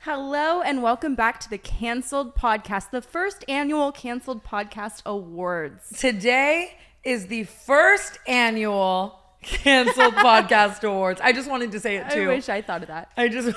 Hello and welcome back to the Canceled Podcast, the first annual Canceled Podcast Awards. Today is the first annual Canceled Podcast Awards. I just wanted to say it too. I wish I thought of that. I just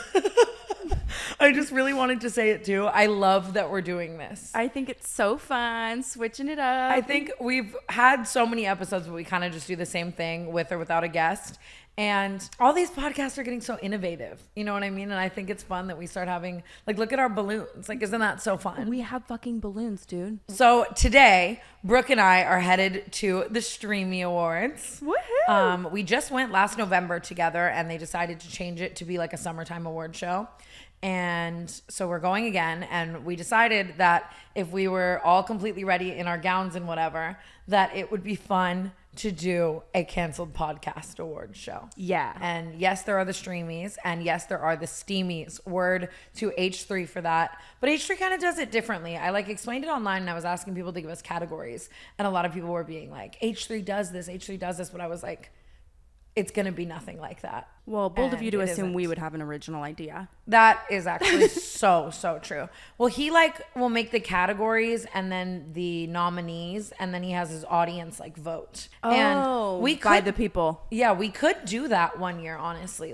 really wanted to say it too. I love that we're doing this. I think it's so fun, switching it up. I think we've had so many episodes where we kind of just do the same thing with or without a guest. And all these podcasts are getting so innovative. You know what I mean? And I think it's fun that we start having, like, look at our balloons. Like, isn't that so fun? We have fucking balloons, dude. So today, Brooke and I are headed to the Streamy Awards. Woohoo! We just went last November together, and they decided to change it to be like a summertime award show. And so we're going again, and we decided that if we were all completely ready in our gowns and whatever, that it would be fun to do a Canceled Podcast Award show. Yeah. And yes, there are the Streamies, and yes, there are the Steamies. Word to H3 for that. But H3 kind of does it differently. I explained it online, and I was asking people to give us categories, and a lot of people were being like, H3 does this, but I was like, it's going to be nothing like that. Well, bold And of you to it assume isn't. we would have an original idea. That is actually so true. Well, he will make the categories and then the nominees, and then he has his audience vote. Oh, and we could, by the people. Yeah, we could do that one year, honestly.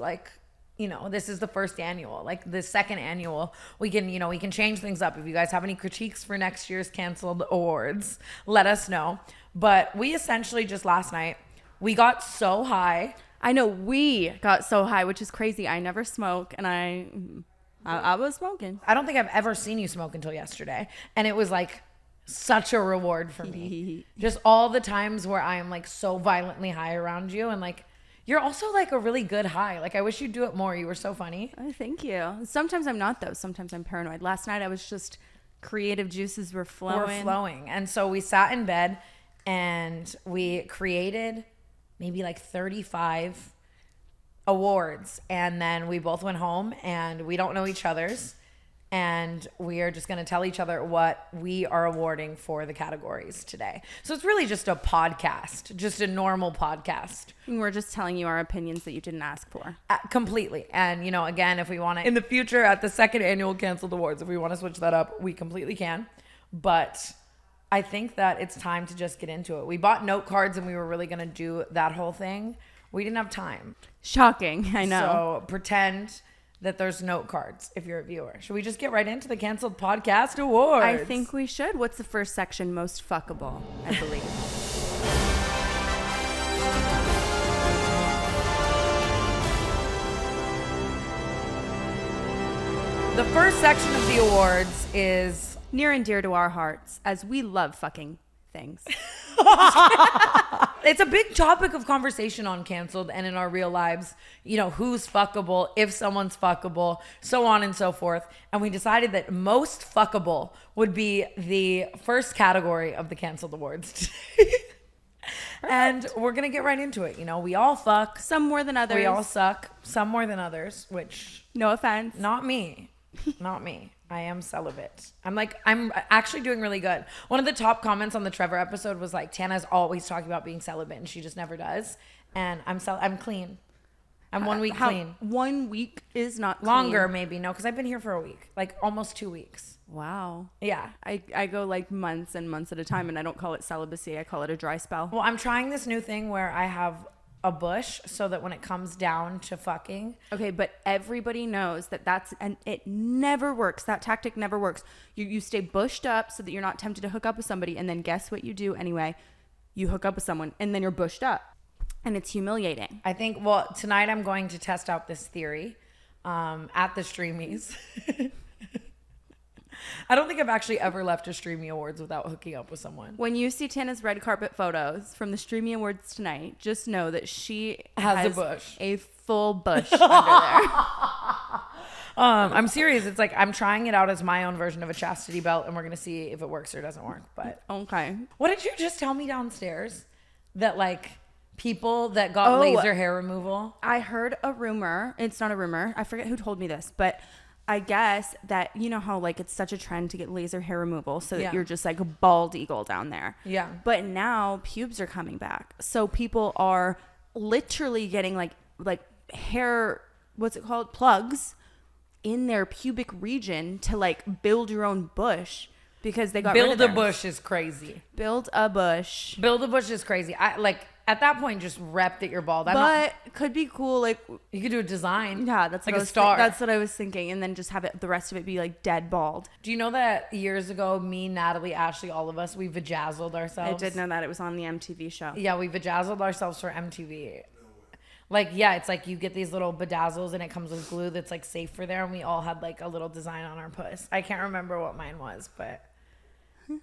This is the first annual. The second annual, we can change things up. If you guys have any critiques for next year's Canceled Awards, let us know. But we essentially just last night, we got so high. I know we got so high, which is crazy. I never smoke, and I was smoking. I don't think I've ever seen you smoke until yesterday. And it was such a reward for me. Just all the times where I am so violently high around you. And you're also a really good high. I wish you'd do it more. You were so funny. Oh, thank you. Sometimes I'm not though. Sometimes I'm paranoid. Last night I was just creative juices were flowing. And so we sat in bed and we created maybe 35 awards, and then we both went home, and we don't know each other's, and we are just going to tell each other what we are awarding for the categories today. So it's really just a podcast, just a normal podcast. We're just telling you our opinions that you didn't ask for. Completely. And again, if we want to in the future at the second annual Canceled Awards, if we want to switch that up, we completely can. But I think that it's time to just get into it. We bought note cards and we were really going to do that whole thing. We didn't have time. Shocking, I know. So pretend that there's note cards if you're a viewer. Should we just get right into the Canceled Podcast Awards? I think we should. What's the first section? Most fuckable, I believe. The first section of the awards is near and dear to our hearts, as we love fucking things. It's a big topic of conversation on Canceled and in our real lives. Who's fuckable, if someone's fuckable, so on and so forth. And we decided that most fuckable would be the first category of the Canceled Awards today. And we're going to get right into it. We all fuck. Some more than others. We all suck. Some more than others, which... No offense. Not me. Not me. I am celibate. I'm actually doing really good. One of the top comments on the Trevor episode was Tana's always talking about being celibate and she just never does. And I'm clean. I'm 1 week clean. 1 week is not clean. Longer maybe. No, because I've been here for a week. Almost 2 weeks. Wow. Yeah. I go months and months at a time, and I don't call it celibacy. I call it a dry spell. Well, I'm trying this new thing where I have a bush so that when it comes down to fucking. Okay, but everybody knows and it never works. That tactic never works. You stay bushed up so that you're not tempted to hook up with somebody, and then guess what you do anyway? You hook up with someone, and then you're bushed up, and it's humiliating. I think, tonight I'm going to test out this theory at the Streamies. I don't think I've actually ever left a Streamy Awards without hooking up with someone. When you see Tana's red carpet photos from the Streamy Awards tonight, just know that she has a bush. A full bush under there. I'm serious. It's I'm trying it out as my own version of a chastity belt, and we're going to see if it works or doesn't work. But okay. What did you just tell me downstairs? That people that got laser hair removal? I heard a rumor. It's not a rumor. I forget who told me this, but I guess that, how it's such a trend to get laser hair removal so that you're just a bald eagle down there. Yeah. But now pubes are coming back. So people are literally getting like hair, what's it called? Plugs in their pubic region to like build your own bush because they got rid of Build a theirs. bush is crazy. Build a bush. Build a bush is crazy. I like at that point just rep that you're bald. But could be cool. Like, you could do a design. yeah, that's like what a star. That's what I was thinking. And then just have it, the rest of it be like dead bald. Do you know that years ago, me, Natalie, Ashley, all of us, we vajazzled ourselves? I did know that it was on the MTV show. Yeah, we vajazzled ourselves for MTV. Like, yeah, it's like you get these little bedazzles and it comes with glue that's like safe for there. And we all had like a little design on our puss. I can't remember what mine was, but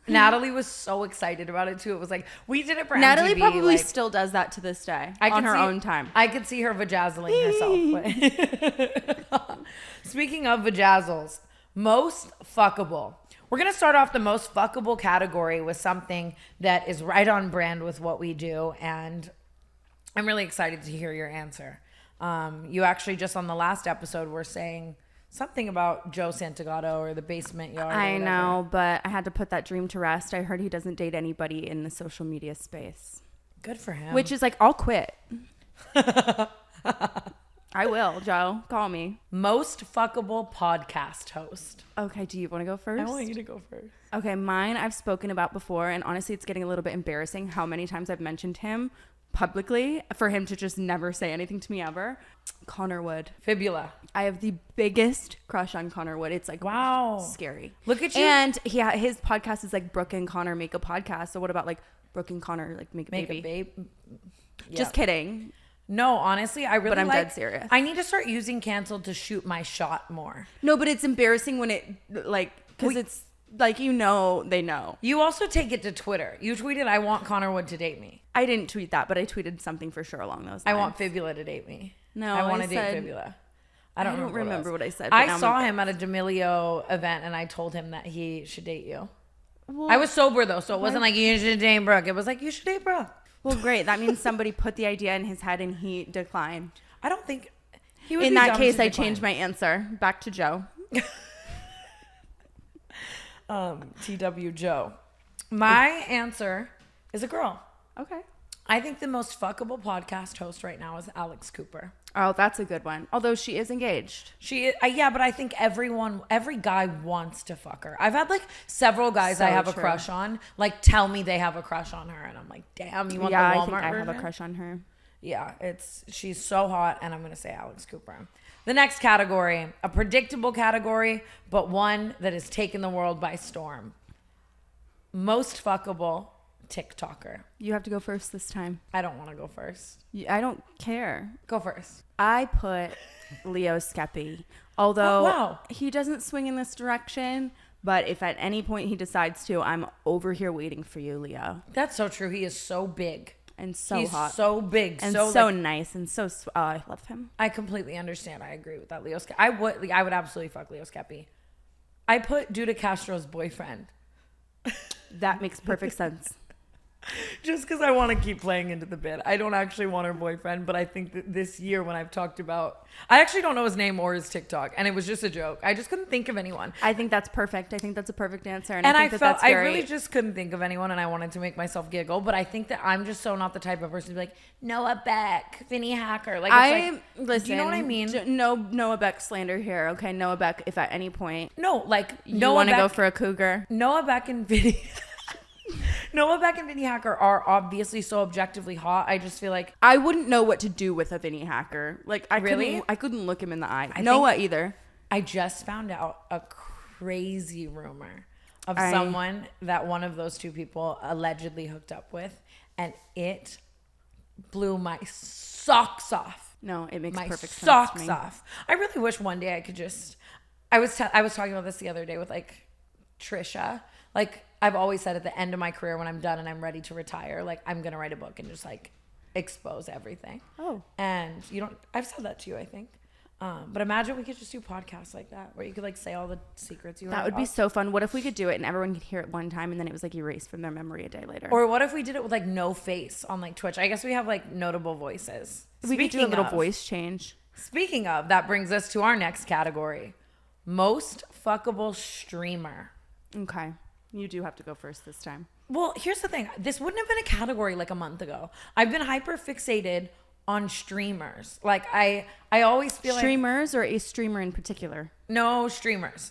Natalie was so excited about it too. It was like, we did it for Natalie MTV, probably like, still does that to this day I on could her see- own time. I could see her vajazzling herself. But speaking of vajazzles, most fuckable. We're going to start off the most fuckable category with something that is right on brand with what we do. And I'm really excited to hear your answer. You actually just on the last episode were saying something about Joe Santagato or the basement yard. I know, but I had to put that dream to rest. I heard he doesn't date anybody in the social media space. Good for him. Which is like, I'll quit. I will, Joe. Call me. Most fuckable podcast host. Okay, do you want to go first? I want you to go first. Okay, mine I've spoken about before, and honestly, it's getting a little bit embarrassing how many times I've mentioned him publicly for him to just never say anything to me ever. Connor Wood. Fibula. I have the biggest crush on Connor Wood. It's like, wow, scary. Look at you. And his podcast is like Brooke and Connor make a podcast. So what about like Brooke and Connor like make a baby? Yeah. Just kidding. No, honestly, I really But I'm like, dead serious. I need to start using Canceled to shoot my shot more. No, but it's embarrassing when it like, because it's like, you know, they know. You also take it to Twitter. You tweeted, I want Connor Wood to date me. I didn't tweet that, but I tweeted something for sure along those lines. I want Fibula to date me. No, I want to I date said- Fibula. I don't remember what I said. but I now saw I'm- him at a D'Amelio event and I told him that he should date you. Well, I was sober though, so it wasn't like you should date Brooke. It was like you should date Brooke. well, great. That means somebody put the idea in his head and he declined. I don't think he would In be that dumb case, to I decline. changed my answer back to Joe. TW Joe. My answer is a girl. Okay. I think the most fuckable podcast host right now is Alex Cooper. Oh, that's a good one. Although she is engaged. She, yeah, but I think every guy wants to fuck her. I've had like several guys So I have a true. crush on, like tell me they have a crush on her, and I'm like, damn, you want Yeah, the I Walmart think I version? have a crush on her. Yeah, she's so hot, and I'm gonna say Alex Cooper. The next category, a predictable category, but one that has taken the world by storm. Most fuckable TikToker. You have to go first this time. I don't want to go first. I don't care. Go first. I put Leo Skeppy. Although Oh, wow. he doesn't swing in this direction, but if at any point he decides to, I'm over here waiting for you, Leo. That's so true. He is so big. And so He's hot. so big. And so so like, nice. And so, I love him. I completely understand. I agree with that. Leo Skeppy. I would absolutely fuck Leo Skeppy. I put Duda Castro's boyfriend. That makes perfect sense. Just because I want to keep playing into the bit. I don't actually want her boyfriend, but I think that this year when I've talked about, I actually don't know his name or his TikTok, and it was just a joke. I just couldn't think of anyone. I think that's perfect. I think that's a perfect answer. And And I I think felt that's I very, really just couldn't think of anyone, and I wanted to make myself giggle. But I think that I'm just so not the type of person to be like Noah Beck, Vinny Hacker. Like, it's listen. do you know what I mean? No Noah Beck slander here. Okay, Noah Beck. If at any point No, like you Noah want to Beck, go for a cougar, Noah Beck and Vinny. Noah Beck and Vinny Hacker are obviously so objectively hot. I just feel like I wouldn't know what to do with a Vinny Hacker. Like I Really? couldn't look him in the eye. I Noah think- either. I just found out a crazy rumor of someone that one of those two people allegedly hooked up with, and it blew my socks off. No, it makes My perfect sense to socks me. off. I really wish one day I could just. I was talking about this the other day with like Trisha. Like I've always said at the end of my career when I'm done and I'm ready to retire, like I'm gonna write a book and just like expose everything. Oh. And you don't. I've said that to you, I think. But imagine we could just do podcasts like that where you could like say all the secrets you. That would be so fun. What if we could do it and everyone could hear it one time and then it was like erased from their memory a day later? Or what if we did it with like no face on like Twitch? I guess we have like notable voices. we could do a little of- voice change. Speaking of, that brings us to our next category: most fuckable streamer. Okay. You do have to go first this time. Well, here's the thing. This wouldn't have been a category like a month ago. I've been hyper fixated on streamers. Like I always feel Streamers or a streamer in particular? no, streamers.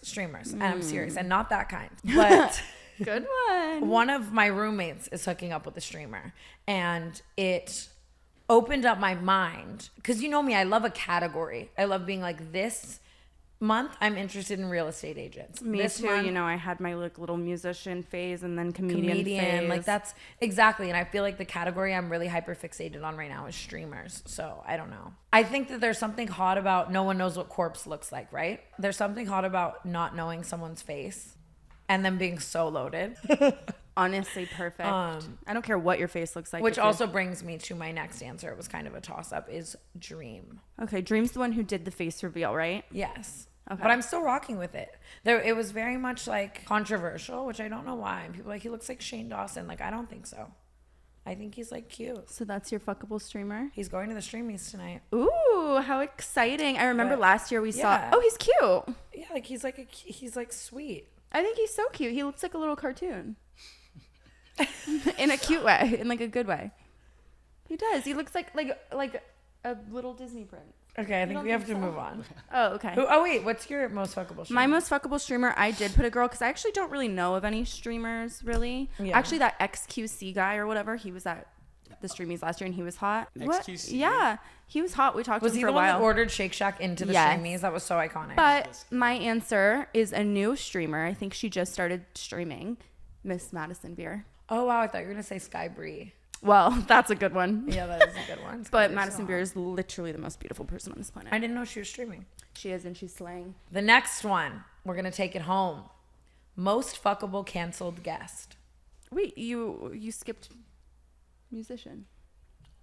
And I'm serious, and not that kind. But Good one. one of my roommates is hooking up with a streamer, and it opened up my mind because you know me, I love a category. I love being like, this month I'm interested in real estate agents. Me this too. month, You know, I had my like little musician phase and then comedian phase. like that's exactly. And I feel like the category I'm really hyper fixated on right now is streamers. So I don't know. I think that there's something hot about no one knows what corpse looks like, right? There's something hot about not knowing someone's face and them being so loaded. Honestly, perfect. I don't care what your face looks like. Which also brings me to my next answer. It was kind of a toss up, is Dream. Okay, Dream's the one who did the face reveal, right? Yes. Okay. But I'm still rocking with it. It was very much like controversial, which I don't know why. And people are like, he looks like Shane Dawson. Like, I don't think so. I think he's like cute. So that's your fuckable streamer? He's going to the Streamies tonight. Ooh, how exciting. I remember But, last year we saw, yeah. oh, he's cute. Yeah, like he's like sweet. I think he's so cute. He looks like a little cartoon. In a cute way, in like a good way. He does. He looks like a little Disney prince. Okay, I think don't we have think to so? move on. Oh, okay. Oh wait, what's your most fuckable streamer? My most fuckable streamer, I did put a girl because I actually don't really know of any streamers really. Yeah. Actually, that XQC guy or whatever, he was at the Streamies last year and he was hot. What? XQC? Yeah, he was hot. We talked Was to he him for the a one that while. ordered Shake Shack into the Yes. Streamies? That was so iconic. But my answer is a new streamer. I think she just started streaming, Miss Madison Beer. oh wow, I thought you were gonna say Sky Bree. Well, that's a good one. Yeah, that is a good one. But Sky Bree's Madison so Beer hot. is literally the most beautiful person on this planet. I didn't know she was streaming. She is, and she's slaying. The next one, we're gonna take it home. Most fuckable canceled guest. Wait, you skipped musician.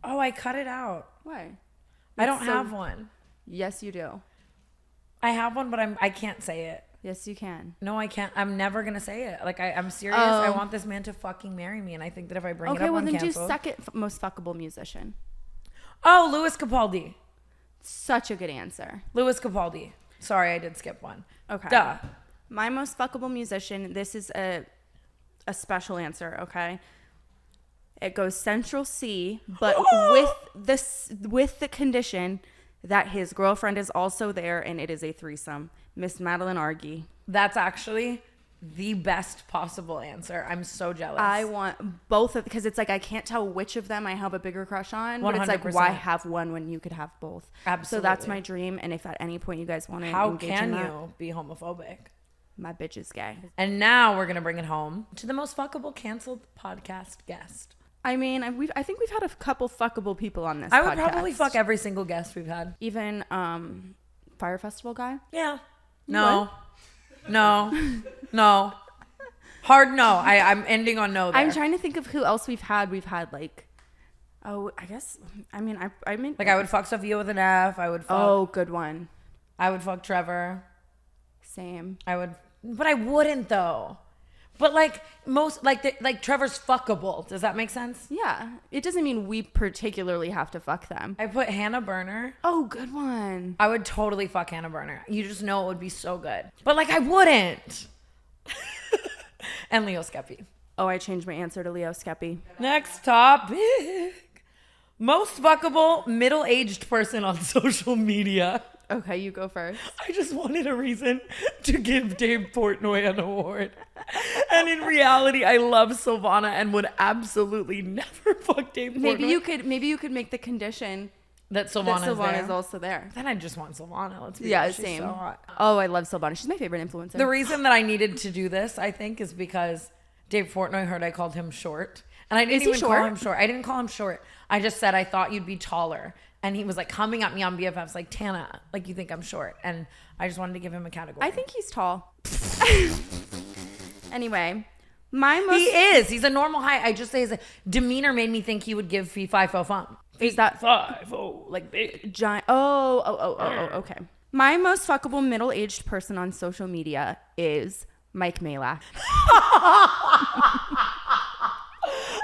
Oh, I cut it out. Why? I don't That's so- have one. Yes, you do. I have one, but I can't say it. Yes, you can. No, I can't. I'm never gonna say it. Like I'm serious. Oh. I want this man to fucking marry me, and I think that if I bring it Okay, up well on then canceled, do second most fuckable musician. oh, Louis Capaldi. Such a good answer. Louis Capaldi. Sorry, I did skip one. Okay. Duh. My most fuckable musician. This is a special answer. Okay. It goes Central C, but with the condition that his girlfriend is also there, and it is a threesome. Miss Madeline Argy. That's actually the best possible answer. I'm so jealous. I want both of, because it's like I can't tell which of them I have a bigger crush on, but it's like 100%. why have one when you could have both? So that's Absolutely. my dream, and if at any point you guys want to How engage can in that, you be homophobic? my bitch is gay. And now we're gonna bring it home to the most fuckable canceled podcast guest. I mean, I think we've had a couple fuckable people on this. I would podcast. probably fuck every single guest we've had. Even Fire Festival guy. Yeah. No. No. Hard no. I'm ending on no there. I'm trying to think of who else we've had. We've had like, oh, I guess. I mean, I mean, like I would fuck Sophia with an F. I would fuck. Oh, good one. I would fuck Trevor. Same. I would, but I wouldn't though. But like most, like Trevor's fuckable. Does that make sense? Yeah, it doesn't mean we particularly have to fuck them. I put Hannah Berner. Oh, good one. I would totally fuck Hannah Berner. You just know it would be so good. But like I wouldn't. And Leo Skeppy. Oh, I changed my answer to Leo Skeppy. Next topic. Most fuckable middle-aged person on social media. Okay, you go first. I just wanted a reason to give Dave Portnoy an award. And in reality, I love Silvana and would absolutely never fuck Dave Portnoy. Maybe you could make the condition that that Silvana's Silvana there. is also there. Then I just want Silvana. Let's be Yeah, honest. She's same. so hot. Oh, I love Silvana. She's my favorite influencer. The reason that I needed to do this, I think, is because Dave Portnoy heard I called him short. And I didn't Is he even call short? him short. I didn't call him short. I just said I thought you'd be taller. And he was like coming at me on BFFs like, Tana, like you think I'm short. And I just wanted to give him a category. I think he's tall. Anyway, my most he is. He's a normal height. I just say his demeanor made me think he would give fee fi fo fum. is that 5-0, like big. giant. Oh, okay. My most fuckable middle-aged person on social media is Mike Malak.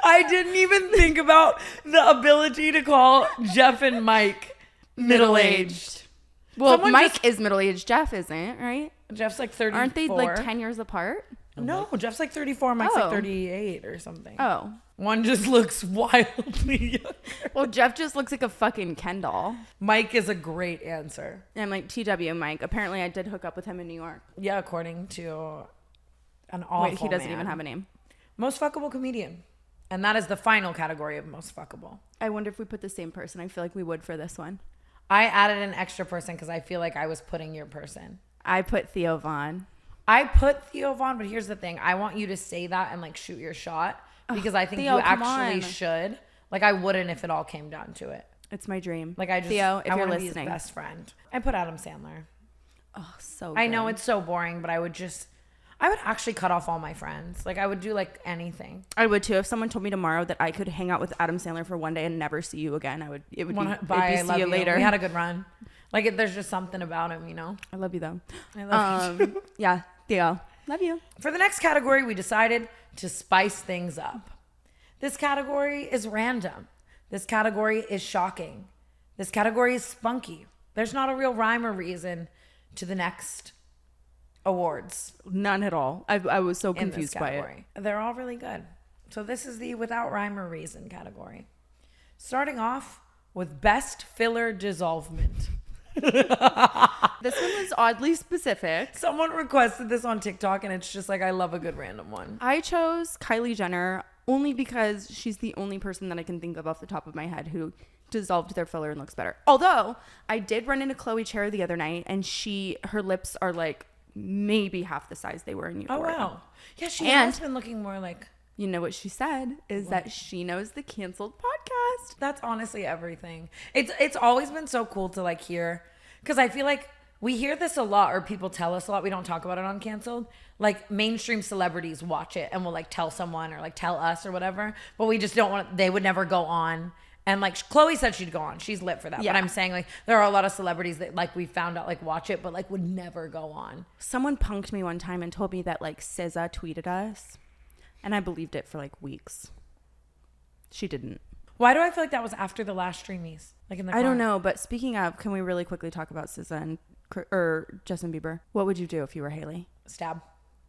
I didn't even think about the ability to call Jeff and Mike middle-aged. Well, Someone Mike is middle-aged. Jeff isn't, right? Jeff's like 34. Aren't they like 10 years apart? No, Jeff's like 34. Mike's Oh. like 38 or something. Oh. One just looks wildly younger. Well, Jeff just looks like a fucking Ken doll. Mike is a great answer. And I'm like, TW Mike. Apparently I did hook up with him in New York. Yeah, according to an awful Wait, he doesn't man. even have a name. Most fuckable comedian. And that is the final category of most fuckable. I wonder if we put the same person. I feel like we would for this one. I added an extra person because I feel like I was putting your person. I put Theo Vaughn. I put Theo Vaughn, but here's the thing. I want you to say that and like shoot your shot because I think Theo, you come actually on. should. Like I wouldn't if it all came down to it. It's my dream. Like I just, Theo, if I you're wanna be his listening. best friend. I put Adam Sandler. Oh, so I know good. it's so boring, but I would actually cut off all my friends. Like I would do like anything. I would too. If someone told me tomorrow that I could hang out with Adam Sandler for one day and never see you again, it would be Bye, I see love you later. We had a good run. Like there's just something about him, you know? I love you though. I love you. Yeah, Theo. Love you. For the next category, we decided to spice things up. This category is random. This category is shocking. This category is spunky. There's not a real rhyme or reason to the next awards None at all. I was so in this confused by it. category. They're all really good. So this is the without rhyme or reason category. Starting off with best filler dissolvement. This one was oddly specific. Someone requested this on TikTok and it's just like, I love a good random one. I chose Kylie Jenner only because she's the only person that I can think of off the top of my head who dissolved their filler and looks better. Although I did run into Chloe Cherry the other night and her lips are like maybe half the size they were in Oh, Euphoria. wow. Yeah, she And- has been looking more like... You know what she said is that she knows the Canceled podcast. That's honestly everything. It's always been so cool to like hear, because I feel like we hear this a lot, or people tell us a lot. We don't talk about it on Canceled. Like mainstream celebrities watch it and will like tell someone or like tell us or whatever, but we just don't want. They would never go on. And like Chloe said, she'd go on. She's lit for that. Yeah. But I'm saying like there are a lot of celebrities that like we found out like watch it, but like would never go on. Someone punked me one time and told me that like SZA tweeted us, and I believed it for like weeks. She didn't. Why do I feel like that was after the last Streamies? Like in the I don't car? know, but speaking of, can we really quickly talk about SZA and or Justin Bieber? What would you do if you were Haley? Stab.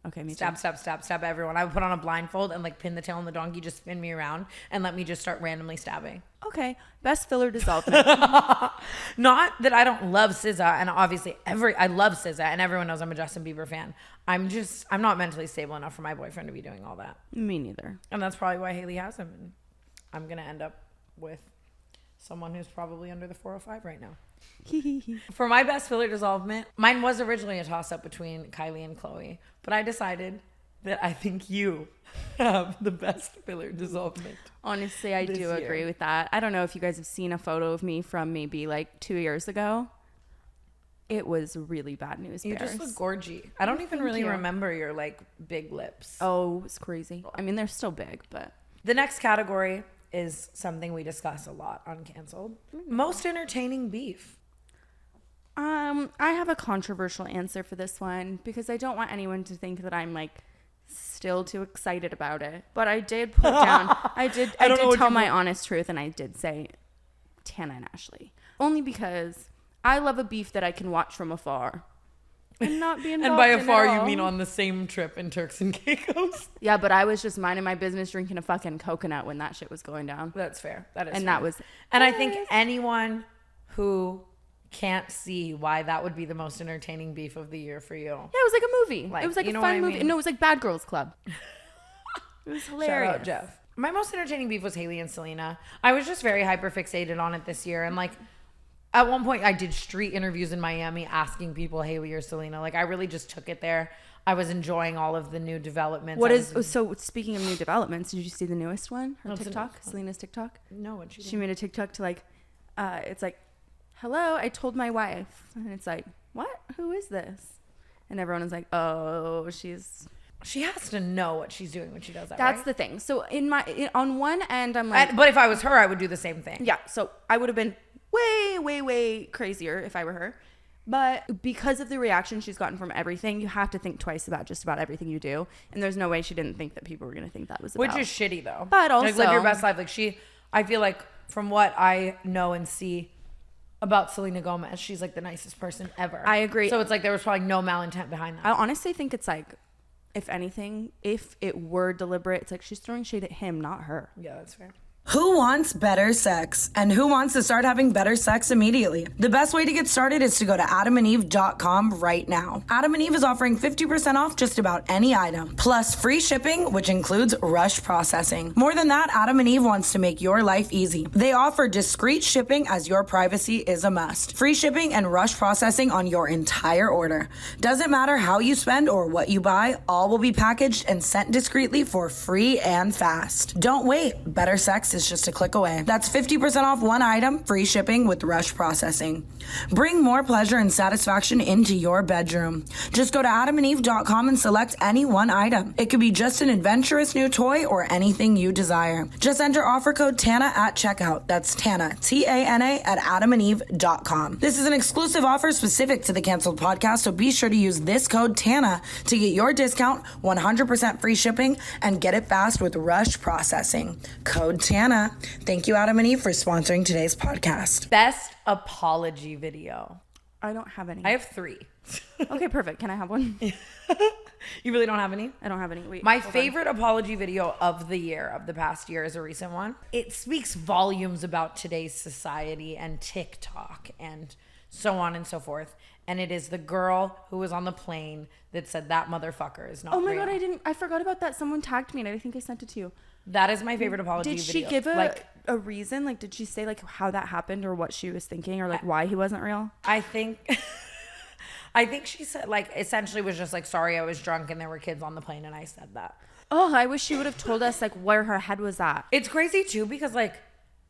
Okay, me Stab, too. stab, stab, stab everyone. I would put on a blindfold and like pin the tail on the donkey, just spin me around and let me just start randomly stabbing. Okay, best filler dissolvement. Not that I don't love SZA, and obviously I love SZA and everyone knows I'm a Justin Bieber fan. I'm not mentally stable enough for my boyfriend to be doing all that. Me neither. And that's probably why Haley has him. And I'm going to end up with someone who's probably under the 405 right now. For my best filler dissolvement, mine was originally a toss-up between Kylie and Chloe, but I decided that I think you have the best filler dissolvement. Honestly, I This do year. agree with that. I don't know if you guys have seen a photo of me from maybe like 2 years ago. It was really bad news You bears. just look gorgy. I don't even really you. remember your like big lips. Oh, it was crazy. I mean, they're still big, but The next category is something we discuss a lot on Canceled. Most entertaining beef. I have a controversial answer for this one because I don't want anyone to think that I'm like still too excited about it. But I did put down, I did don't know what tell you my mean. honest truth, and I did say Tana and Ashley. Only because I love a beef that I can watch from afar and not be involved And by in afar, at you all. mean on the same trip in Turks and Caicos? Yeah, but I was just minding my business drinking a fucking coconut when that shit was going down. That's fair. That is And fair. that was And I think anyone who can't see why that would be the most entertaining beef of the year for you. Yeah, it was like a movie. Like, It was like you a know what fun I movie. mean? No, it was like Bad Girls Club. It was Shout hilarious. out, Jeff. My most entertaining beef was Haley and Selena. I was just very hyper fixated on it this year. And like at one point I did street interviews in Miami asking people Haley or Selena. Like I really just took it there. I was enjoying all of the new developments. What I is was- so? Speaking of new developments, did you see the newest one? Her What's the TikTok, newest one? Selena's TikTok. No, what she She made a TikTok to like, it's like, "Hello, I told my wife," and it's like, "What? Who is this?" And everyone is like, "Oh, she's." She has to know what she's doing when she does that. That's right? the thing. So on one end, I'm like, But if I was her, I would do the same thing. yeah. So I would have been way, way, way crazier if I were her. But because of the reaction she's gotten from everything, you have to think twice about just about everything you do. And there's no way she didn't think that people were going to think that was about. Which is shitty though. But like, live your also- best life. Like I feel like from what I know and see about Selena Gomez, she's like the nicest person ever. I agree. So it's like there was probably no malintent behind that. I honestly think it's like if anything, if it were deliberate, it's like she's throwing shade at him, not her. Yeah, that's fair. Who wants better sex? And who wants to start having better sex immediately? The best way to get started is to go to adamandeve.com right now. Adam and Eve is offering 50% off just about any item, plus free shipping, which includes rush processing. More than that, Adam and Eve wants to make your life easy. They offer discreet shipping as your privacy is a must. Free shipping and rush processing on your entire order. Doesn't matter how you spend or what you buy, all will be packaged and sent discreetly for free and fast. Don't wait. Better sex is just a click away. That's 50% off one item, free shipping with rush processing. Bring more pleasure and satisfaction into your bedroom. Just go to adamandeve.com and select any one item. It could be just an adventurous new toy or anything you desire. Just enter offer code TANA at checkout. That's TANA, T-A-N-A at adamandeve.com. This is an exclusive offer specific to the Canceled podcast, so be sure to use this code TANA to get your discount, 100% free shipping, and get it fast with rush processing. Code TANA. Thank you, Adam and Eve, for sponsoring today's podcast. Best apology video. I don't have any. I have 3. Okay, perfect. Can I have one? You really don't have any? I don't have any. Wait. My hold on. favorite apology video of the past year is a recent one. It speaks volumes about today's society and TikTok and so on and so forth. And it is the girl who was on the plane that said that motherfucker is not Oh my real. God, I forgot about that. Someone tagged me and I think I sent it to you. That is my favorite apology Did video. she give a reason? Like, did she say like how that happened or what she was thinking or like why he wasn't real? I think she said like essentially was just like, sorry, I was drunk and there were kids on the plane and I said that. Oh, I wish she would have told us like where her head was at. It's crazy too because like,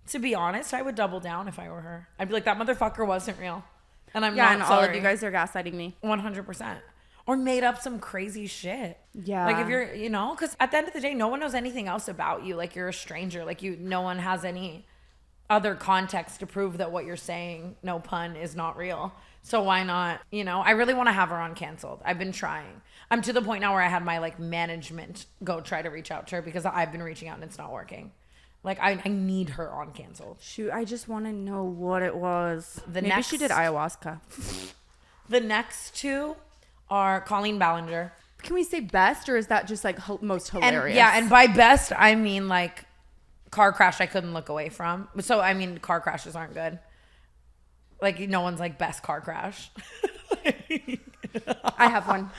to be honest, I would double down if I were her. I'd be like, that motherfucker wasn't real. And I'm not and sorry. all of you guys are gaslighting me. 100%. Or made up some crazy shit. Yeah. Like if you're, because at the end of the day, no one knows anything else about you. Like you're a stranger. Like no one has any other context to prove that what you're saying, no pun, is not real. So why not, I really want to have her on Canceled. I've been trying. I'm to the point now where I had my like management go try to reach out to her because I've been reaching out and it's not working. Like I need her on Canceled. Shoot, I just want to know what it was. Maybe she did next- ayahuasca. The next 2 are Colleen Ballinger. Can we say best or is that just like most hilarious? And by best, I mean like car crash I couldn't look away from. So, I mean, car crashes aren't good. Like, no one's like best car crash. I have one.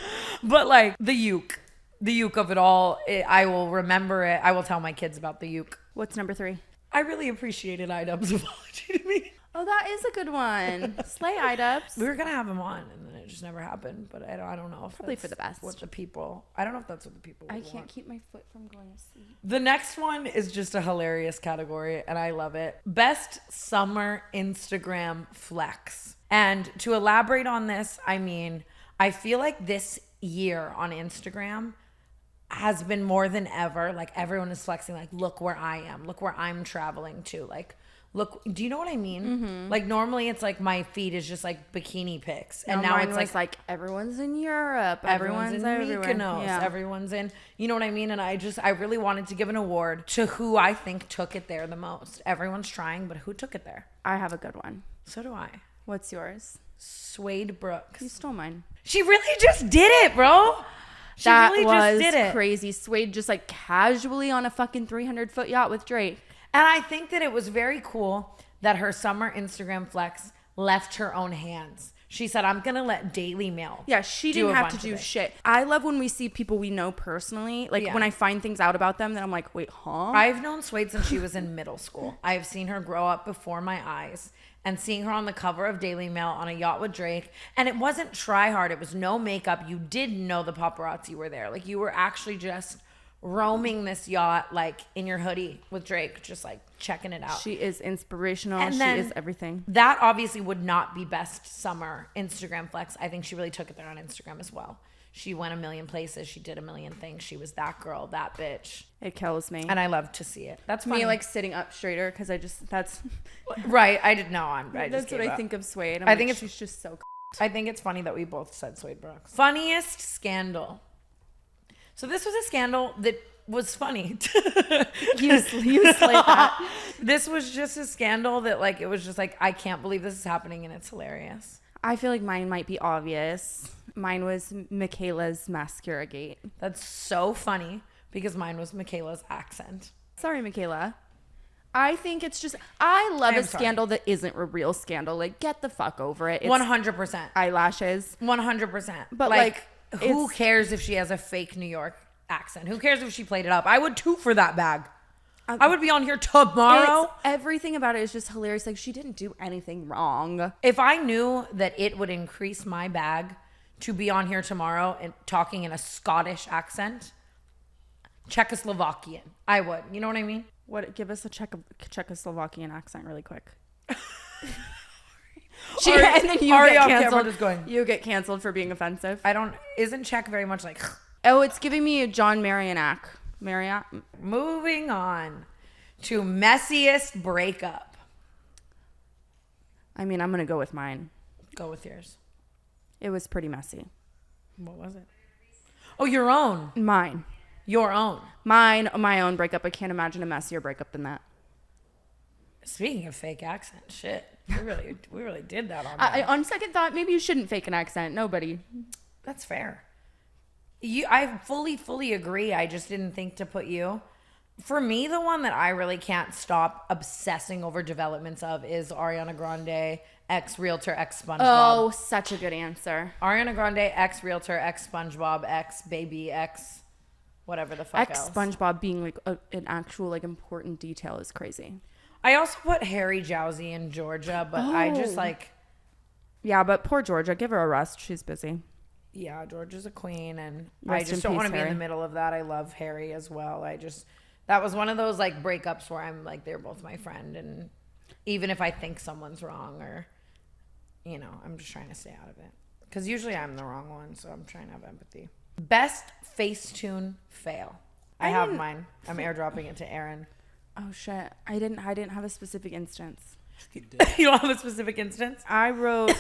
But like the uke of it all, I will remember it. I will tell my kids about the uke. What's number 3? I really appreciated Idub's apology to me. Oh, that is a good one. Slay Idubs. We were going to have him on and then it just never happened. But I don't know if Probably that's for the best. what the people, I don't know if that's what the people would I can't want. keep my foot from going to sleep. The next one is just a hilarious category, and I love it. Best summer Instagram flex. And to elaborate on this, I mean, I feel like this year on Instagram has been more than ever. Like, everyone is flexing, like, look where I am. Look where I'm traveling to. Like, look, do you know what I mean? Mm-hmm. Like, normally it's like my feed is just like bikini pics. And now it's like everyone's in Europe. Everyone's in everywhere. Mykonos. Yeah. Everyone's in, you know what I mean? And I really wanted to give an award to who I think took it there the most. Everyone's trying, but who took it there? I have a good one. So do I. What's yours? Suede Brooks. You stole mine. She really just did it, bro. She That really was just did it. crazy. Suede just like casually on a fucking 300-foot yacht with Drake. And I think that it was very cool that her summer Instagram flex left her own hands. She said, I'm going to let Daily Mail. Yeah, she do didn't a have bunch to of do it. shit. I love when we see people we know personally. Like Yeah. when I find things out about them, then I'm like, wait, huh? I've known Suede since she was in middle school. I've seen her grow up before my eyes, and seeing her on the cover of Daily Mail on a yacht with Drake. And it wasn't try hard. It was no makeup. You didn't know the paparazzi were there. Like, you were actually just roaming this yacht, like in your hoodie with Drake, just like checking it out. She is inspirational. And She then is everything. That obviously would not be best summer Instagram flex. I think she really took it there on Instagram as well. She went a million places. She did a million things. She was that girl, that bitch. It kills me. And I love to see it. That's funny. me like sitting up straighter because that's right. I didn't know. I just that's what gave I up. think of Suede. I think she's just so. I think it's funny that we both said Suede Brooks. Funniest scandal. So this was a scandal that was funny. You slay that. This was just a scandal that like, it was just like, I can't believe this is happening and it's hilarious. I feel like mine might be obvious. Mine was Michaela's mascara gate. That's so funny because mine was Michaela's accent. Sorry, Michaela. I think it's just, I love I'm a scandal that isn't a real scandal. Like, get the fuck over it. It's 100%. eyelashes. 100%. But, like who it's- cares if she has a fake New York accent? Who cares if she played it up? I would too for that bag. I would be on here tomorrow. Everything about it is just hilarious. Like, she didn't do anything wrong. If I knew that it would increase my bag to be on here tomorrow and talking in a Scottish accent, Czechoslovakian, I would. You know what I mean? What? Give us a Czechoslovakian accent really quick. Ari- and then you Ari get off camera canceled. just going. You get canceled for being offensive. Isn't Czech very much like... Oh, it's giving me a John Marianac. Moving on to messiest breakup. I mean, I'm going to go with mine. Go with yours. It was pretty messy. What was it? Oh, your own. Mine. Your own. My own breakup. I can't imagine a messier breakup than that. Speaking of fake accent, shit. We really did that on I, on second thought, maybe you shouldn't fake an accent. Nobody. That's fair. I fully agree. I just didn't think to put you. For me, the one that I really can't stop obsessing over developments of is Ariana Grande, ex-realtor, ex-SpongeBob. Oh, such a good answer. Ariana Grande, ex-realtor, ex-SpongeBob, ex-baby, whatever the fuck else. SpongeBob being like an actual like important detail is crazy. I also put Harry Jowsey in Georgia, but I just like... Yeah, but poor Georgia. Give her a rest. She's busy. Yeah, Georgia's a queen, and Rest I just in don't peace, want to be in Harry. the middle of that. I love Harry as well. That was one of those like breakups where I'm like, they're both my friend, and even if I think someone's wrong or, you know, I'm just trying to stay out of it. Because usually I'm the wrong one, so I'm trying to have empathy. Best Facetune fail. I have mine. I'm airdropping it to Aaron. Oh shit! I didn't have a specific instance. You don't have a specific instance? I wrote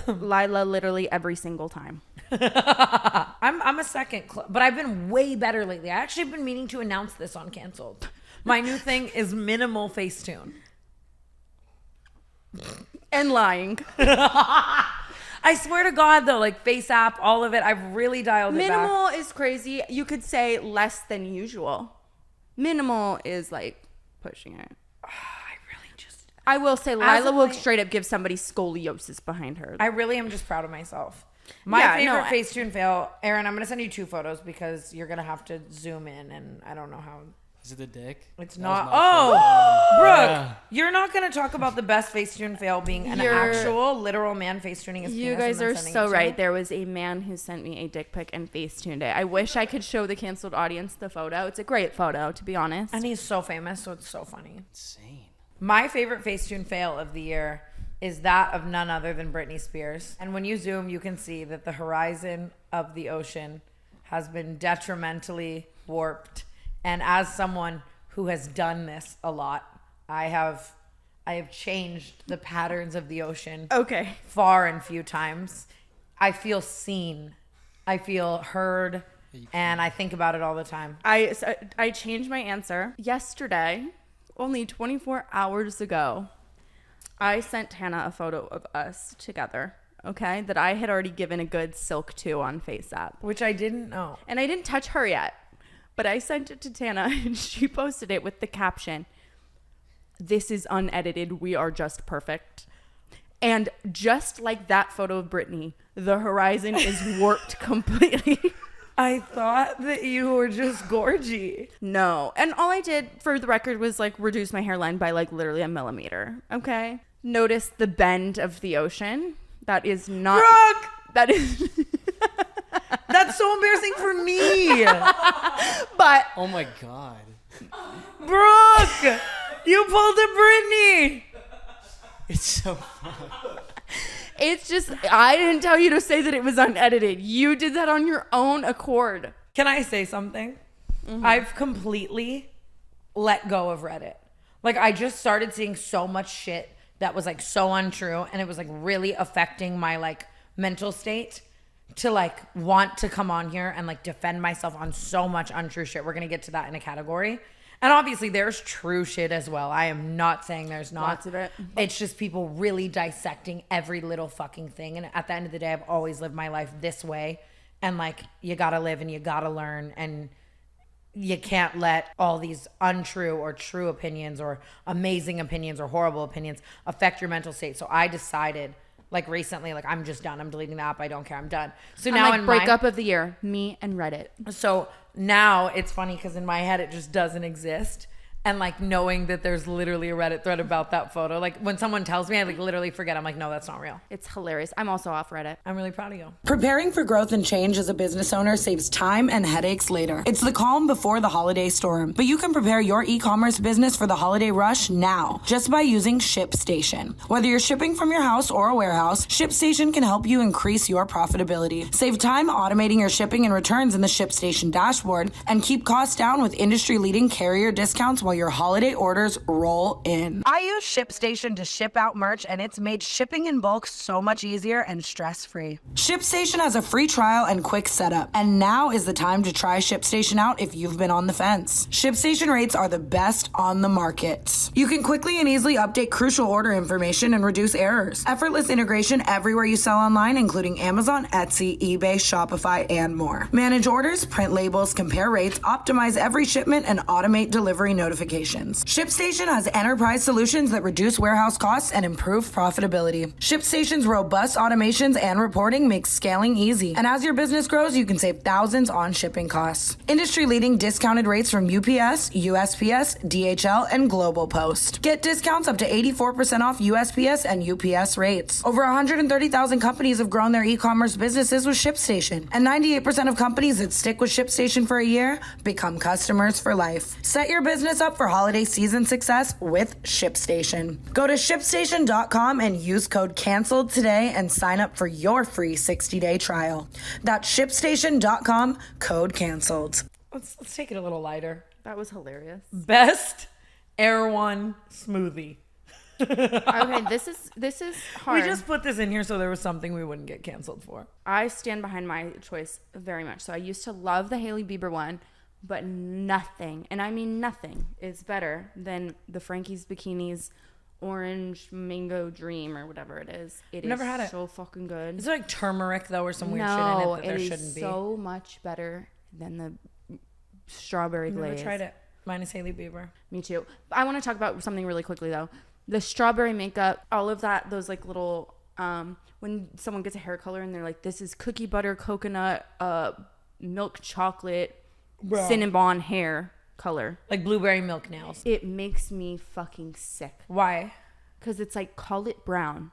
Lila literally every single time. I'm a second, but I've been way better lately. I actually have been meaning to announce this on Canceled. My new thing is minimal Facetune. And lying. I swear to God, though, like Face app, all of it, I've really dialed it back. Minimal is crazy. You could say less than usual. Minimal is like pushing it. I will say Lila will straight up give somebody scoliosis behind her. I really am just proud of myself. My favorite Facetune fail, Aaron, I'm going to send you 2 photos because you're going to have to zoom in, and I don't know how. Is it the dick? It's That not. was my Oh, Brooke, Yeah. you're not going to talk about the best Facetune fail being an actual literal man Facetuning his You penis guys and are then sending so it to right. you. There was a man who sent me a dick pic and Facetuned it. I wish I could show the canceled audience the photo. It's a great photo, to be honest. And he's so famous, so it's so funny. Insane. My favorite Facetune fail of the year is that of none other than Britney Spears. And when you zoom, you can see that the horizon of the ocean has been detrimentally warped. And as someone who has done this a lot, I have changed the patterns of the ocean Okay. far and few times. I feel seen. I feel heard. And I think about it all the time. I changed my answer. Yesterday, only 24 hours ago, I sent Tana a photo of us together, okay, that I had already given a good silk to on FaceApp. Which I didn't know. And I didn't touch her yet, but I sent it to Tana and she posted it with the caption, "This is unedited. We are just perfect." And just like that photo of Britney, the horizon is warped completely. I thought that you were just gorgy. No. And all I did for the record was like reduce my hairline by like literally a millimeter. Okay. Notice the bend of the ocean. That is not. Brooke! That is. That's so embarrassing for me. But Oh my god. Brooke! You pulled a Britney! It's so fun. it's just, I didn't tell you to say that it was unedited. You did that on your own accord. Can I say something? Mm-hmm. I've completely let go of Reddit. Like, I just started seeing so much shit that was like so untrue, and it was like really affecting my like mental state to like want to come on here and like defend myself on so much untrue shit. We're gonna get to that in a category. And obviously there's true shit as well. I am not saying there's not. Lots of it. It's just people really dissecting every little fucking thing. And at the end of the day, I've always lived my life this way. And like, you gotta live and you gotta learn. And you can't let all these untrue or true opinions or amazing opinions or horrible opinions affect your mental state. So I decided, like recently, like I'm just done. I'm deleting the app. I don't care. I'm done. So I'm now like, in breakup of the year, me and Reddit. So now it's funny because in my head it just doesn't exist. And like knowing that there's literally a Reddit thread about that photo. Like when someone tells me, I like literally forget. I'm like, no, that's not real. It's hilarious. I'm also off Reddit. I'm really proud of you. Preparing for growth and change as a business owner saves time and headaches later. It's the calm before the holiday storm, but you can prepare your e-commerce business for the holiday rush now just by using ShipStation. Whether you're shipping from your house or a warehouse, ShipStation can help you increase your profitability. Save time automating your shipping and returns in the ShipStation dashboard and keep costs down with industry-leading carrier discounts while your holiday orders roll in. I use ShipStation to ship out merch, and it's made shipping in bulk so much easier and stress-free. ShipStation has a free trial and quick setup, and now is the time to try ShipStation out if you've been on the fence. ShipStation rates are the best on the market. You can quickly and easily update crucial order information and reduce errors. Effortless integration everywhere you sell online, including Amazon, Etsy, eBay, Shopify, and more. Manage orders, print labels, compare rates, optimize every shipment, and automate delivery notifications. ShipStation has enterprise solutions that reduce warehouse costs and improve profitability. ShipStation's robust automations and reporting makes scaling easy. And as your business grows, you can save thousands on shipping costs. Industry-leading discounted rates from UPS, USPS, DHL, and Global Post. Get discounts up to 84% off USPS and UPS rates. Over 130,000 companies have grown their e-commerce businesses with ShipStation. And 98% of companies that stick with ShipStation for a year become customers for life. Set your business up for holiday season success with ShipStation. Go to ShipStation.com and use code CANCELLED today and sign up for your free 60-day trial. That's ShipStation.com, code CANCELLED. Let's take it a little lighter. That was hilarious. Best Air One smoothie. Okay, this is hard. We just put this in here so there was something we wouldn't get canceled for. I stand behind my choice very much. So I used to love the Hailey Bieber one, but nothing, and I mean nothing, is better than the Frankie's Bikinis Orange Mango Dream or whatever it is. It Never is had it. so fucking good. Is it like turmeric though, or some weird shit in it that there shouldn't be? No, it is so much better than the strawberry glaze. Never tried it. Mine is Hailey Bieber. Me too. I want to talk about something really quickly though. The strawberry makeup, all of that, those like little when someone gets a hair color and they're like, this is cookie butter coconut milk chocolate cinnamon hair color, Like blueberry milk nails. it makes me fucking sick Why? because it's like, call it brown,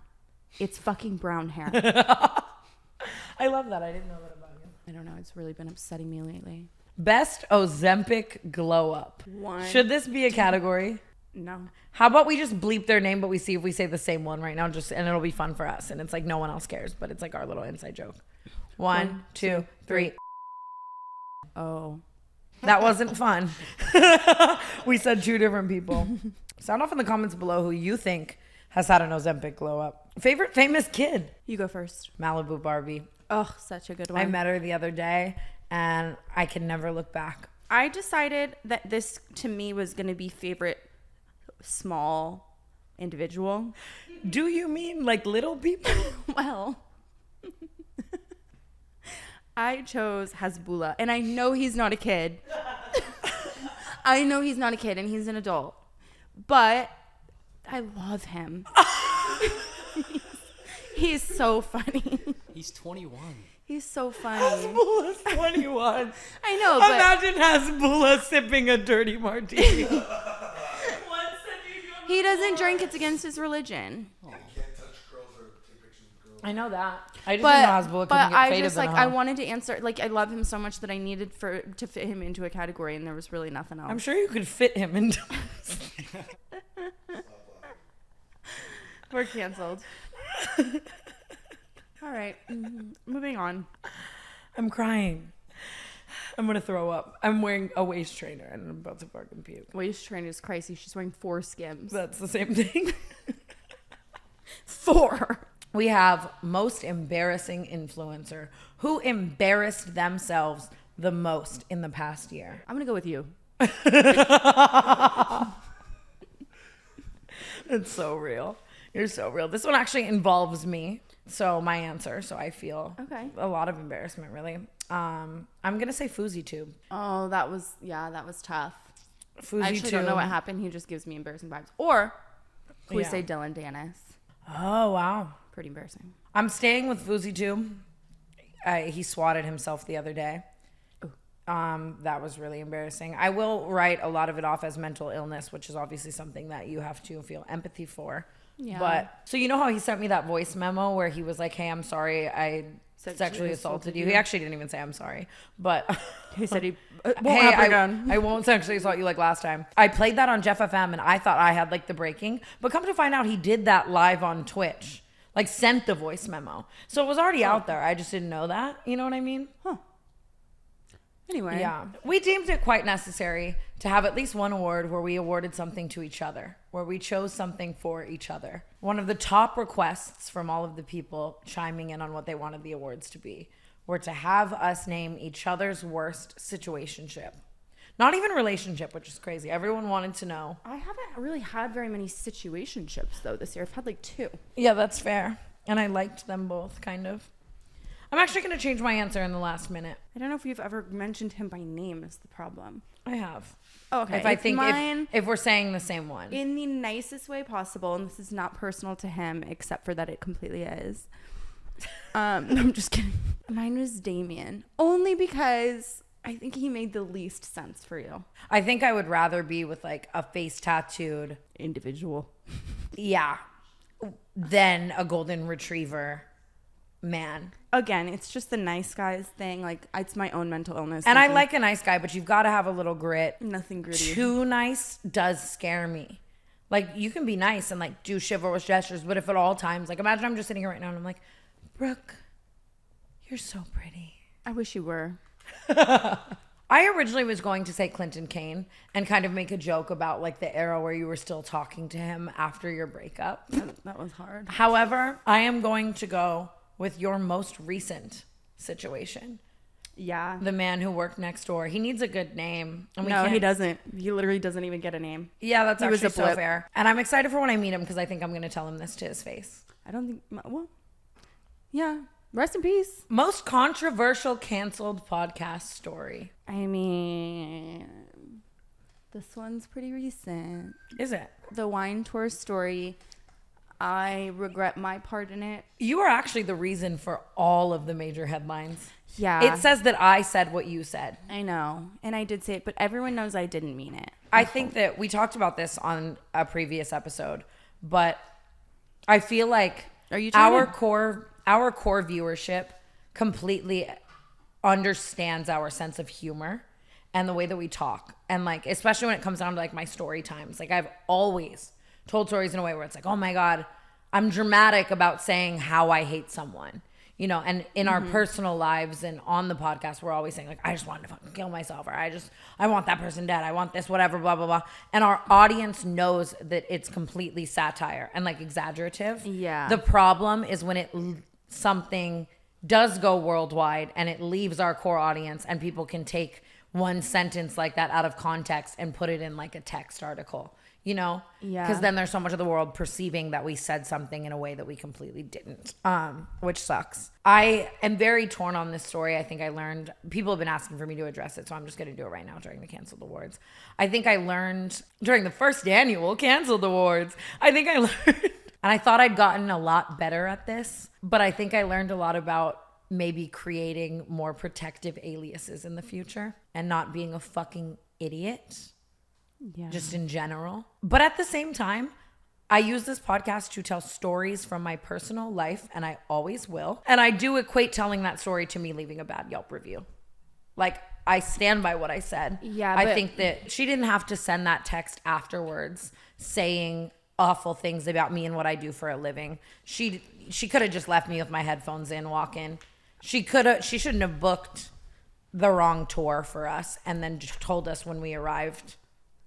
it's fucking brown hair. I love that. I didn't know that about you. I don't know, it's really been upsetting me lately. Best Ozempic glow up. One. Should this be a category? No. How about we just bleep their name, but we see if we say the same one right now, and it'll be fun for us. And it's like no one else cares, but it's like our little inside joke. One, two, three. Oh, That wasn't fun. We said two different people. Sound off in the comments below who you think has had an Ozempic glow up. Favorite famous kid? you go first. Malibu Barbie. Oh, such a good one. I met her the other day, and I can never look back. I decided that this to me was going to be favorite small individual. Do you mean like little people? Well, I chose Hasbulla, and I know he's not a kid. I know he's not a kid, and he's an adult, but I love him. He's so funny. He's 21. He's so funny. Hasbulla's 21. I know, but Imagine Hasbulla sipping a dirty martini. he doesn't drink. It's against his religion. I know that. I just didn't know Hasbulla couldn't But get I faded just than like, a I hoe. wanted to answer, like, I love him so much that I needed to fit him into a category, and there was really nothing else. I'm sure you could fit him into. We're canceled. All right, moving on. I'm crying. I'm gonna throw up. I'm wearing a waist trainer and I'm about to fucking puke. Waist trainer is crazy. She's wearing 4 Skims. That's the same thing. 4. We have most embarrassing influencer. Who embarrassed themselves the most in the past year? I'm gonna go with you. It's so real. You're so real. This one actually involves me. So my answer. So I feel a lot of embarrassment, really. I'm gonna say Fousey Tube. Oh, that was tough. Fousey I actually don't know what happened. He just gives me embarrassing vibes. Or can we say Dylan Dennis? Oh wow, Pretty embarrassing. I'm staying with Fousey Tube. He swatted himself the other day. That was really embarrassing. I will write a lot of it off as mental illness, which is obviously something that you have to feel empathy for. Yeah. But so you know how he sent me that voice memo where he was like, "Hey, I'm sorry, I sexually assaulted you." He actually didn't even say I'm sorry, but he said he won't hey, happen again. I won't sexually assault you like last time. I played that on Jeff FM and I thought I had like the breaking, but come to find out he did that live on Twitch, like sent the voice memo. So it was already out there. I just didn't know that. You know what I mean? Huh. Anyway. Yeah. We deemed it quite necessary to have at least one award where we awarded something to each other, where we chose something for each other. One of the top requests from all of the people chiming in on what they wanted the awards to be were to have us name each other's worst situationship. Not even relationship, which is crazy. Everyone wanted to know. I haven't really had very many situationships though this year. I've had like 2. Yeah, that's fair. And I liked them both, kind of. I'm actually going to change my answer in the last minute. I don't know if you've ever mentioned him by name is the problem. I have. Oh, okay. If I think if we're saying the same one. In the nicest way possible, and this is not personal to him, except for that it completely is. I'm just kidding. Mine was Damien. Only because I think he made the least sense for you. I think I would rather be with like a face tattooed individual. Yeah. Than a golden retriever man. Again, it's just the nice guys thing. Like, it's my own mental illness. And I like a nice guy, but you've got to have a little grit. Nothing gritty. Too nice does scare me. Like, you can be nice and like do chivalrous gestures, but if at all times, like, imagine I'm just sitting here right now and I'm like, Brooke, you're so pretty. I wish you were. I originally was going to say Clinton Kane and kind of make a joke about like the era where you were still talking to him after your breakup. That was hard. However, I am going to go with your most recent situation. Yeah. The man who worked next door. He needs a good name. And no, he doesn't. He literally doesn't even get a name. Yeah, that's actually so fair. And I'm excited for when I meet him because I think I'm going to tell him this to his face. I don't think, well, yeah. Rest in peace. Most controversial canceled podcast story. I mean, this one's pretty recent. Is it? The wine tour story. I regret my part in it. You are actually the reason for all of the major headlines. Yeah. It says that I said what you said. I know. And I did say it, but everyone knows I didn't mean it. I think that we talked about this on a previous episode, but I feel like our core viewership completely understands our sense of humor and the way that we talk. And like, especially when it comes down to like my story times, like I've always told stories in a way where it's like, oh my God, I'm dramatic about saying how I hate someone, you know, and in our personal lives and on the podcast, we're always saying like, I just wanted to fucking kill myself, or I want that person dead. I want this, whatever, blah, blah, blah. And our audience knows that it's completely satire and like exaggerative. Yeah. The problem is when something does go worldwide and it leaves our core audience and people can take one sentence like that out of context and put it in like a text article. You know? Yeah. Because then there's so much of the world perceiving that we said something in a way that we completely didn't, which sucks. I am very torn on this story. I think I learned, people have been asking for me to address it, so I'm just going to do it right now during the Canceled Awards. I think I learned during the first annual Canceled Awards, and I thought I'd gotten a lot better at this, but I think I learned a lot about maybe creating more protective aliases in the future and not being a fucking idiot. Yeah. Just in general. But at the same time, I use this podcast to tell stories from my personal life, and I always will. And I do equate telling that story to me leaving a bad Yelp review. Like, I stand by what I said. Yeah, I think that she didn't have to send that text afterwards saying awful things about me and what I do for a living. She could have just left me with my headphones in, walk in. She shouldn't have booked the wrong tour for us and then just told us when we arrived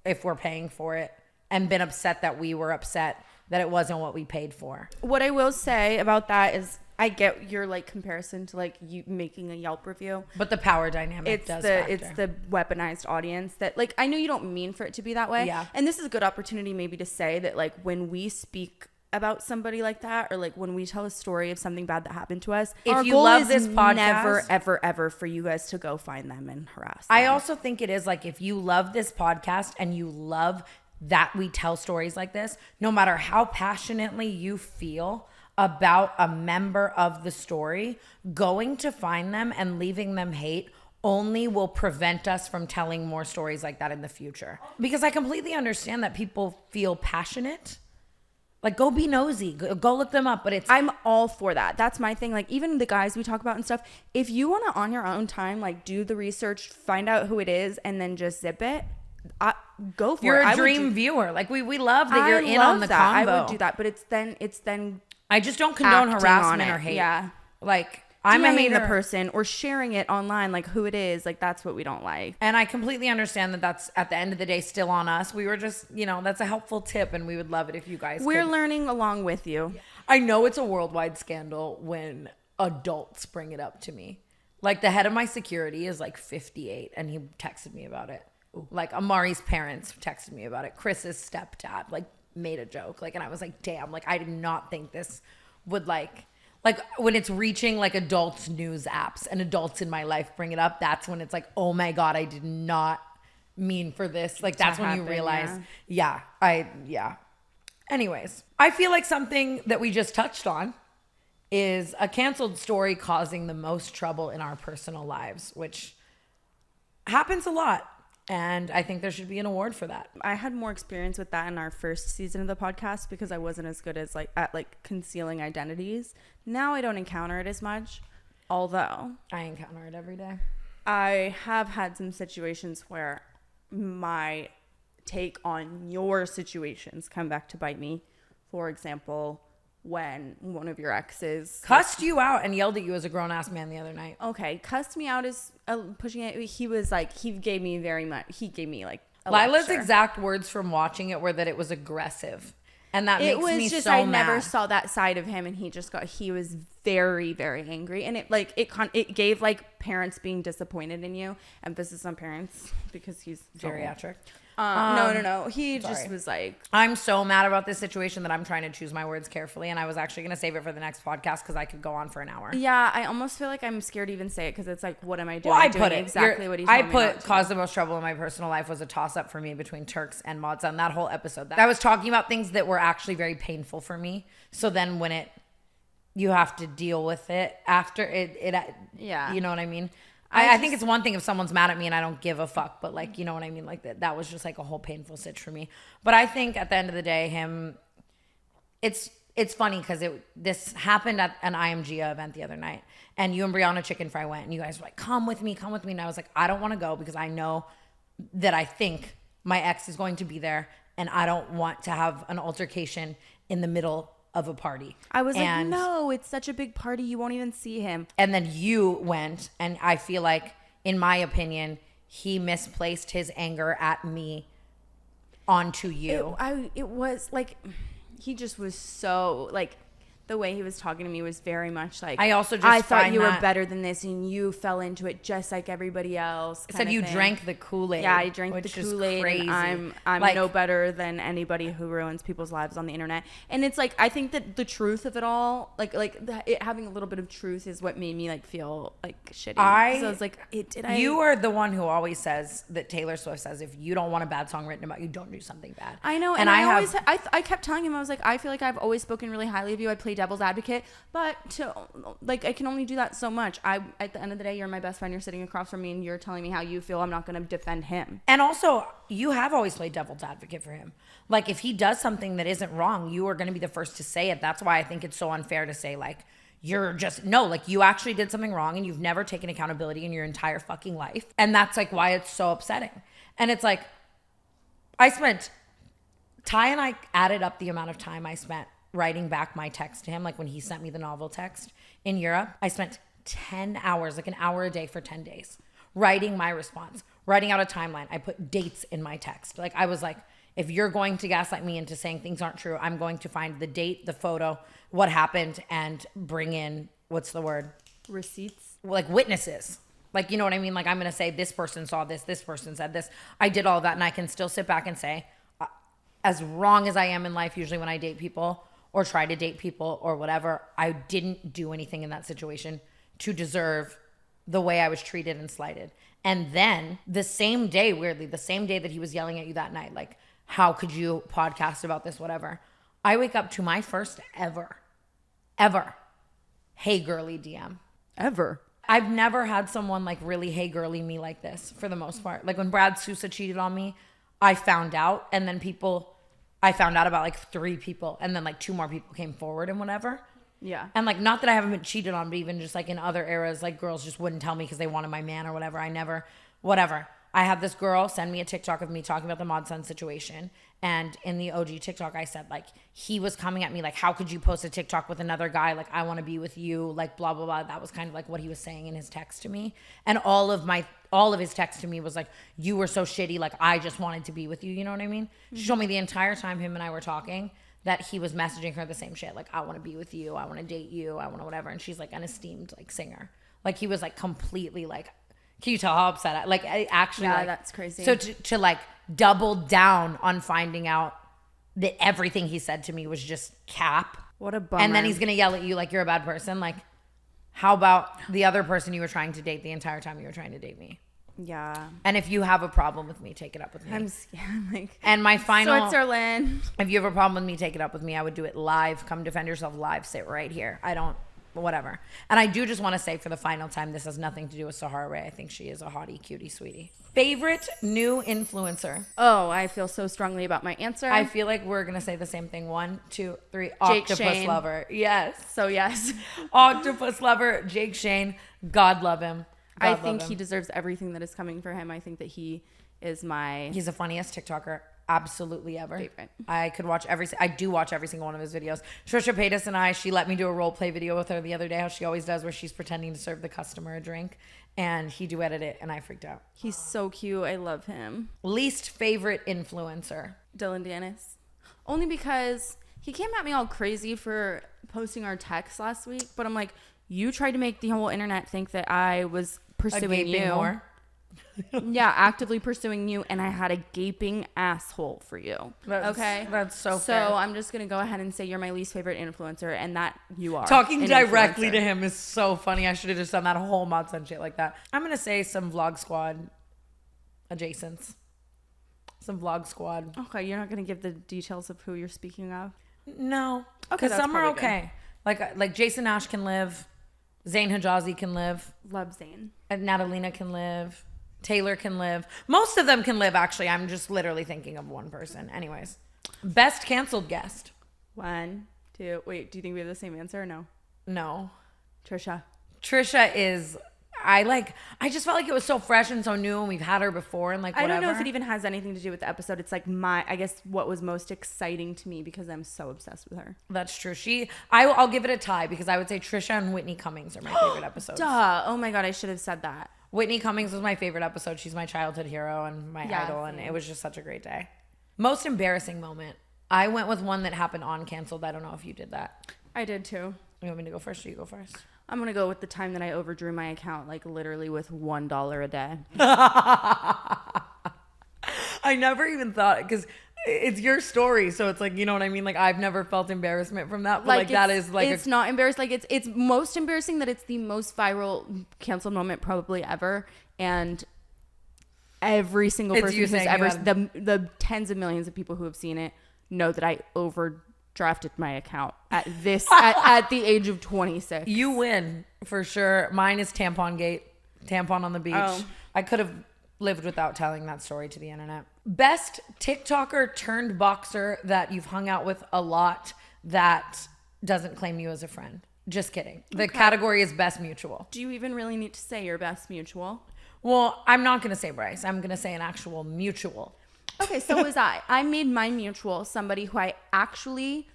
if we're paying for it, and been upset that we were upset that it wasn't what we paid for. What I will say about that is I get your like comparison to like you making a Yelp review. But the power dynamic does factor. It's the weaponized audience that like I know you don't mean for it to be that way. Yeah. And this is a good opportunity maybe to say that like when we speak about somebody like that, or like when we tell a story of something bad that happened to us, If our you goal love is this podcast, never ever for you guys to go find them and harass them. I also think it is like if you love this podcast and you love that we tell stories like this, no matter how passionately you feel about a member of the story, going to find them and leaving them hate only will prevent us from telling more stories like that in the future. Because I completely understand that people feel passionate. Like, go be nosy, go look them up. But I'm all for that. That's my thing. Like, even the guys we talk about and stuff, if you want to on your own time, like do the research, find out who it is, and then just zip it, go for it. You're a dream viewer. Like we love that you're in on the combo. I would do that, but it's then I just don't condone acting harassment on it. or hate. Yeah. Like I'm a DMing hater. the person or sharing it online, like who it is, like that's what we don't like. And I completely understand that that's at the end of the day still on us. We were just, that's a helpful tip, and we would love it if you guys We're could. learning along with you. I know it's a worldwide scandal when adults bring it up to me. Like the head of my security is like 58, and he texted me about it. Like Amari's parents texted me about it. Chris's stepdad like made a joke. Like, and I was like, damn, like I did not think this would like when it's reaching like adults news apps and adults in my life bring it up. That's when it's like, oh my God, I did not mean for this. Like that's when you realize, yeah. Anyways, I feel like something that we just touched on is a canceled story causing the most trouble in our personal lives, which happens a lot. And I think there should be an award for that. I had more experience with that in our first season of the podcast because I wasn't as good as at concealing identities. Now I don't encounter it as much, although I encounter it every day. I have had some situations where my take on your situations come back to bite me. For example, when one of your exes cussed you out and yelled at you as a grown-ass man the other night. Okay, cussed me out as pushing it. He was like, he gave me like a Lila's lecture. exact words from watching it were that it was aggressive. And that makes me so I mad. never saw that side of him, and he was very, very angry. And it gave like parents being disappointed in you, emphasis on parents because he's geriatric. No. He just was like, I'm so mad about this situation that I'm trying to choose my words carefully, and I was actually going to save it for the next podcast because I could go on for an hour. yeah, I almost feel like I'm scared to even say it because it's like, what am I doing? Well, I doing put it exactly what he told I me put not to. caused the most trouble in my personal life was a toss up for me between Turks and mods on that whole episode. I was talking about things that were actually very painful for me. So then when you have to deal with it after it, Yeah. you know what I mean? I think it's one thing if someone's mad at me and I don't give a fuck, but like, you know what I mean? Like that was just like a whole painful sitch for me. But I think at the end of the day, it's funny because this happened at an IMG event the other night, and you and Brianna Chicken Fry went, and you guys were like, come with me. And I was like, I don't want to go because I know that I think my ex is going to be there, and I don't want to have an altercation in the middle of a party. I was like, no, it's such a big party. You won't even see him. And then you went, and I feel like, in my opinion, he misplaced his anger at me onto you. It was like, he just was so like, the way he was talking to me was very much like, I also just I thought find you were that- better than this and you fell into it just like everybody else. It's like you drank the Kool-Aid. Yeah, I drank the which is Kool-Aid, crazy. and I'm Like, no better than anybody who ruins people's lives on the internet. And it's like, I think that the truth of it all, it having a little bit of truth is what made me like feel like shitty. So I was like, You are the one who always says that Taylor Swift says if you don't want a bad song written about you, don't do something bad. I know, and I kept telling him, I was like, I feel like I've always spoken really highly of you. I play devil's advocate, but I can only do that so much. At the end of the day, you're my best friend. You're sitting across from me, and you're telling me how you feel. I'm not going to defend him. And also, you have always played devil's advocate for him. Like, if he does something that isn't wrong, you are going to be the first to say it. That's why I think it's so unfair to say, like, you're just, no, like, you actually did something wrong, and you've never taken accountability in your entire fucking life. And that's, like, why it's so upsetting. And it's like, Ty and I added up the amount of time I spent writing back my text to him, like when he sent me the novel text in Europe. I spent 10 hours, like an hour a day for 10 days, writing my response, writing out a timeline. I put dates in my text. Like, I was like, if you're going to gaslight me into saying things aren't true, I'm going to find the date, the photo, what happened, and bring in, what's the word? Receipts. Like witnesses. Like, you know what I mean? Like, I'm going to say this person saw this person said this. I did all that, and I can still sit back and say, as wrong as I am in life, usually when I date people or try to date people or whatever, I didn't do anything in that situation to deserve the way I was treated and slighted. And then the same day, weirdly, the same day that he was yelling at you that night, like, how could you podcast about this, whatever, I wake up to my first ever, hey girly DM. Ever. I've never had someone like really hey girly me like this for the most part. Like when Brad Sousa cheated on me, I found out, and then I found out about like 3 people, and then like 2 more people came forward and whatever. Yeah. And like, not that I haven't been cheated on, but even just like in other eras, like girls just wouldn't tell me because they wanted my man or whatever. Whatever. I had this girl send me a TikTok of me talking about the Mod Sun situation. And in the OG TikTok, I said, like, he was coming at me, like, how could you post a TikTok with another guy? Like, I want to be with you, like, blah, blah, blah. That was kind of like what he was saying in his text to me. And all of his text to me was like, you were so shitty. Like, I just wanted to be with you. You know what I mean? Mm-hmm. She told me the entire time him and I were talking that he was messaging her the same shit. Like, I want to be with you. I want to date you. I want to whatever. And she's like an esteemed, like, singer. Like, he was like completely like, can you tell how upset I, like, I actually, Yeah, like, that's crazy. So to like double down on finding out that everything he said to me was just cap. What a bummer. And then he's going to yell at you like you're a bad person. Like, how about the other person you were trying to date the entire time you were trying to date me? Yeah. And if you have a problem with me, take it up with me. I'm scared. Like, and my final, Switzerland. if you have a problem with me, take it up with me. I would do it live. Come defend yourself live. Sit right here. I don't, whatever. And I do just want to say for the final time, this has nothing to do with Sahara Ray. I think she is a hottie, cutie, sweetie. Favorite new influencer? Oh, I feel so strongly about my answer. I feel like we're going to say the same thing. 1, 2, 3. Jake Octopus Shane. lover. Yes. So yes. Octopus lover, Jake Shane. God love him. God I love think him. he deserves everything that is coming for him. I think that he is my He's the funniest TikToker absolutely ever. favorite. I do watch every single one of his videos. Trisha Paytas and I, she let me do a role play video with her the other day, how she always does, where she's pretending to serve the customer a drink, and he duetted it, and I freaked out. He's so cute. I love him. Least favorite influencer? Dylan Dennis. Only because he came at me all crazy for posting our text last week, but I'm like, you tried to make the whole internet think that I was pursuing you. Whore. Yeah, actively pursuing you, and I had a gaping asshole for you. Okay? That's so So fair. I'm just going to go ahead and say you're my least favorite influencer, and that you are. Talking an directly influencer. to him is so funny. I should have just done that whole Mod Sun shit like that. I'm going to say some Vlog Squad adjacents. Some Vlog Squad. Okay, you're not going to give the details of who you're speaking of? No. Okay, Because that's some are probably good. okay. Like Jason Ash can live. Zayn Hijazi can live. Love Zane. And Natalina can live. Taylor can live. Most of them can live, actually. I'm just literally thinking of one person. Anyways. Best canceled guest? 1, 2. Wait, do you think we have the same answer or no? No. Trisha. Trisha is... I just felt like it was so fresh and so new, and we've had her before, and like whatever. I don't know if it even has anything to do with the episode. It's like I guess what was most exciting to me because I'm so obsessed with her. That's true. I'll give it a tie because I would say Trisha and Whitney Cummings are my favorite episodes. Duh. Oh my God, I should have said that. Whitney Cummings was my favorite episode. She's my childhood hero and my Yeah, idol, and same. it was just such a great day. Most embarrassing moment? I went with one that happened on Canceled. I don't know if you did that. I did too. You want me to go first or you go first? I'm going to go with the time that I overdrew my account, like literally with $1 a day. I never even thought, because it's your story, so it's like, you know what I mean? Like, I've never felt embarrassment from that, but like that is like it's not embarrassing. Like it's most embarrassing that it's the most viral canceled moment probably ever, and every single It's person you who's saying ever you had- the tens of millions of people who have seen it know that I overdrafted my account at the age of 26. You win for sure. Mine is Tampon Gate, tampon on the beach. Oh. I could have lived without telling that story to the internet. Best TikToker turned boxer that you've hung out with a lot that doesn't claim you as a friend. Just kidding. The category is best mutual. Do you even really need to say your best mutual? Well, I'm not going to say Bryce. I'm going to say an actual mutual. Okay, so was I. I made my mutual somebody who I actually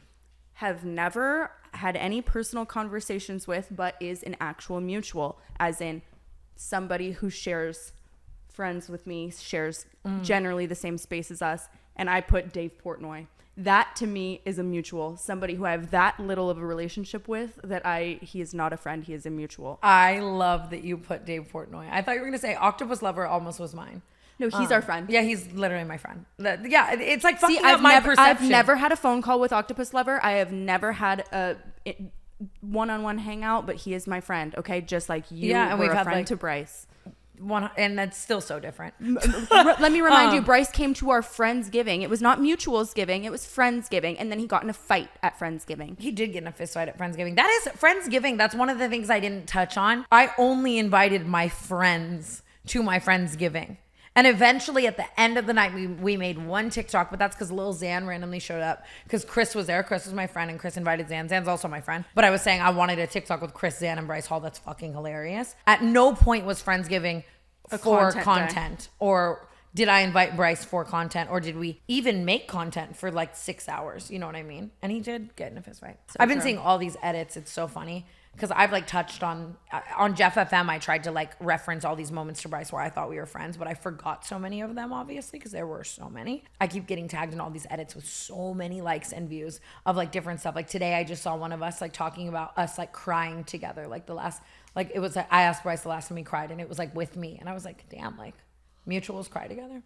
have never had any personal conversations with, but is an actual mutual, as in somebody who shares friends with me, shares generally the same space as us, and I put Dave Portnoy. That to me is a mutual. Somebody who I have that little of a relationship with that he is not a friend. He is a mutual. I love that you put Dave Portnoy. I thought you were going to say Octopus Lover almost was mine. No, he's our friend. Yeah, he's literally my friend. Yeah, it's like fucking See, up my perception. I've never had a phone call with Octopus Lover. I have never had a one-on-one hangout, but he is my friend. Okay, just like you and were we've a had friend like to Bryce. And that's still so different. Let me remind you, Bryce came to our Friendsgiving. It was not Mutuals Giving, it was Friendsgiving, and then he got in a fight at Friendsgiving. He did get in a fist fight at Friendsgiving. That is Friendsgiving. That's one of the things I didn't touch on. I only invited my friends to my Friendsgiving. And eventually at the end of the night, we made one TikTok, but that's because Lil Xan randomly showed up because Chris was there. Chris was my friend and Chris invited Xan. Xan's also my friend. But I was saying I wanted a TikTok with Chris, Xan, and Bryce Hall. That's fucking hilarious. At no point was Friendsgiving for content or did I invite Bryce for content or did we even make content for like 6 hours? You know what I mean? And he did get in a fist fight. So I've been seeing all these edits. It's so funny because I've like touched on Jeff FM. I tried to like reference all these moments to Bryce where I thought we were friends, but I forgot so many of them obviously because there were so many. I keep getting tagged in all these edits with so many likes and views of like different stuff. Like today I just saw one of us like talking about us like crying together. Like the last, like it was like, I asked Bryce the last time he cried and it was like with me. And I was like, damn, like mutuals cry together.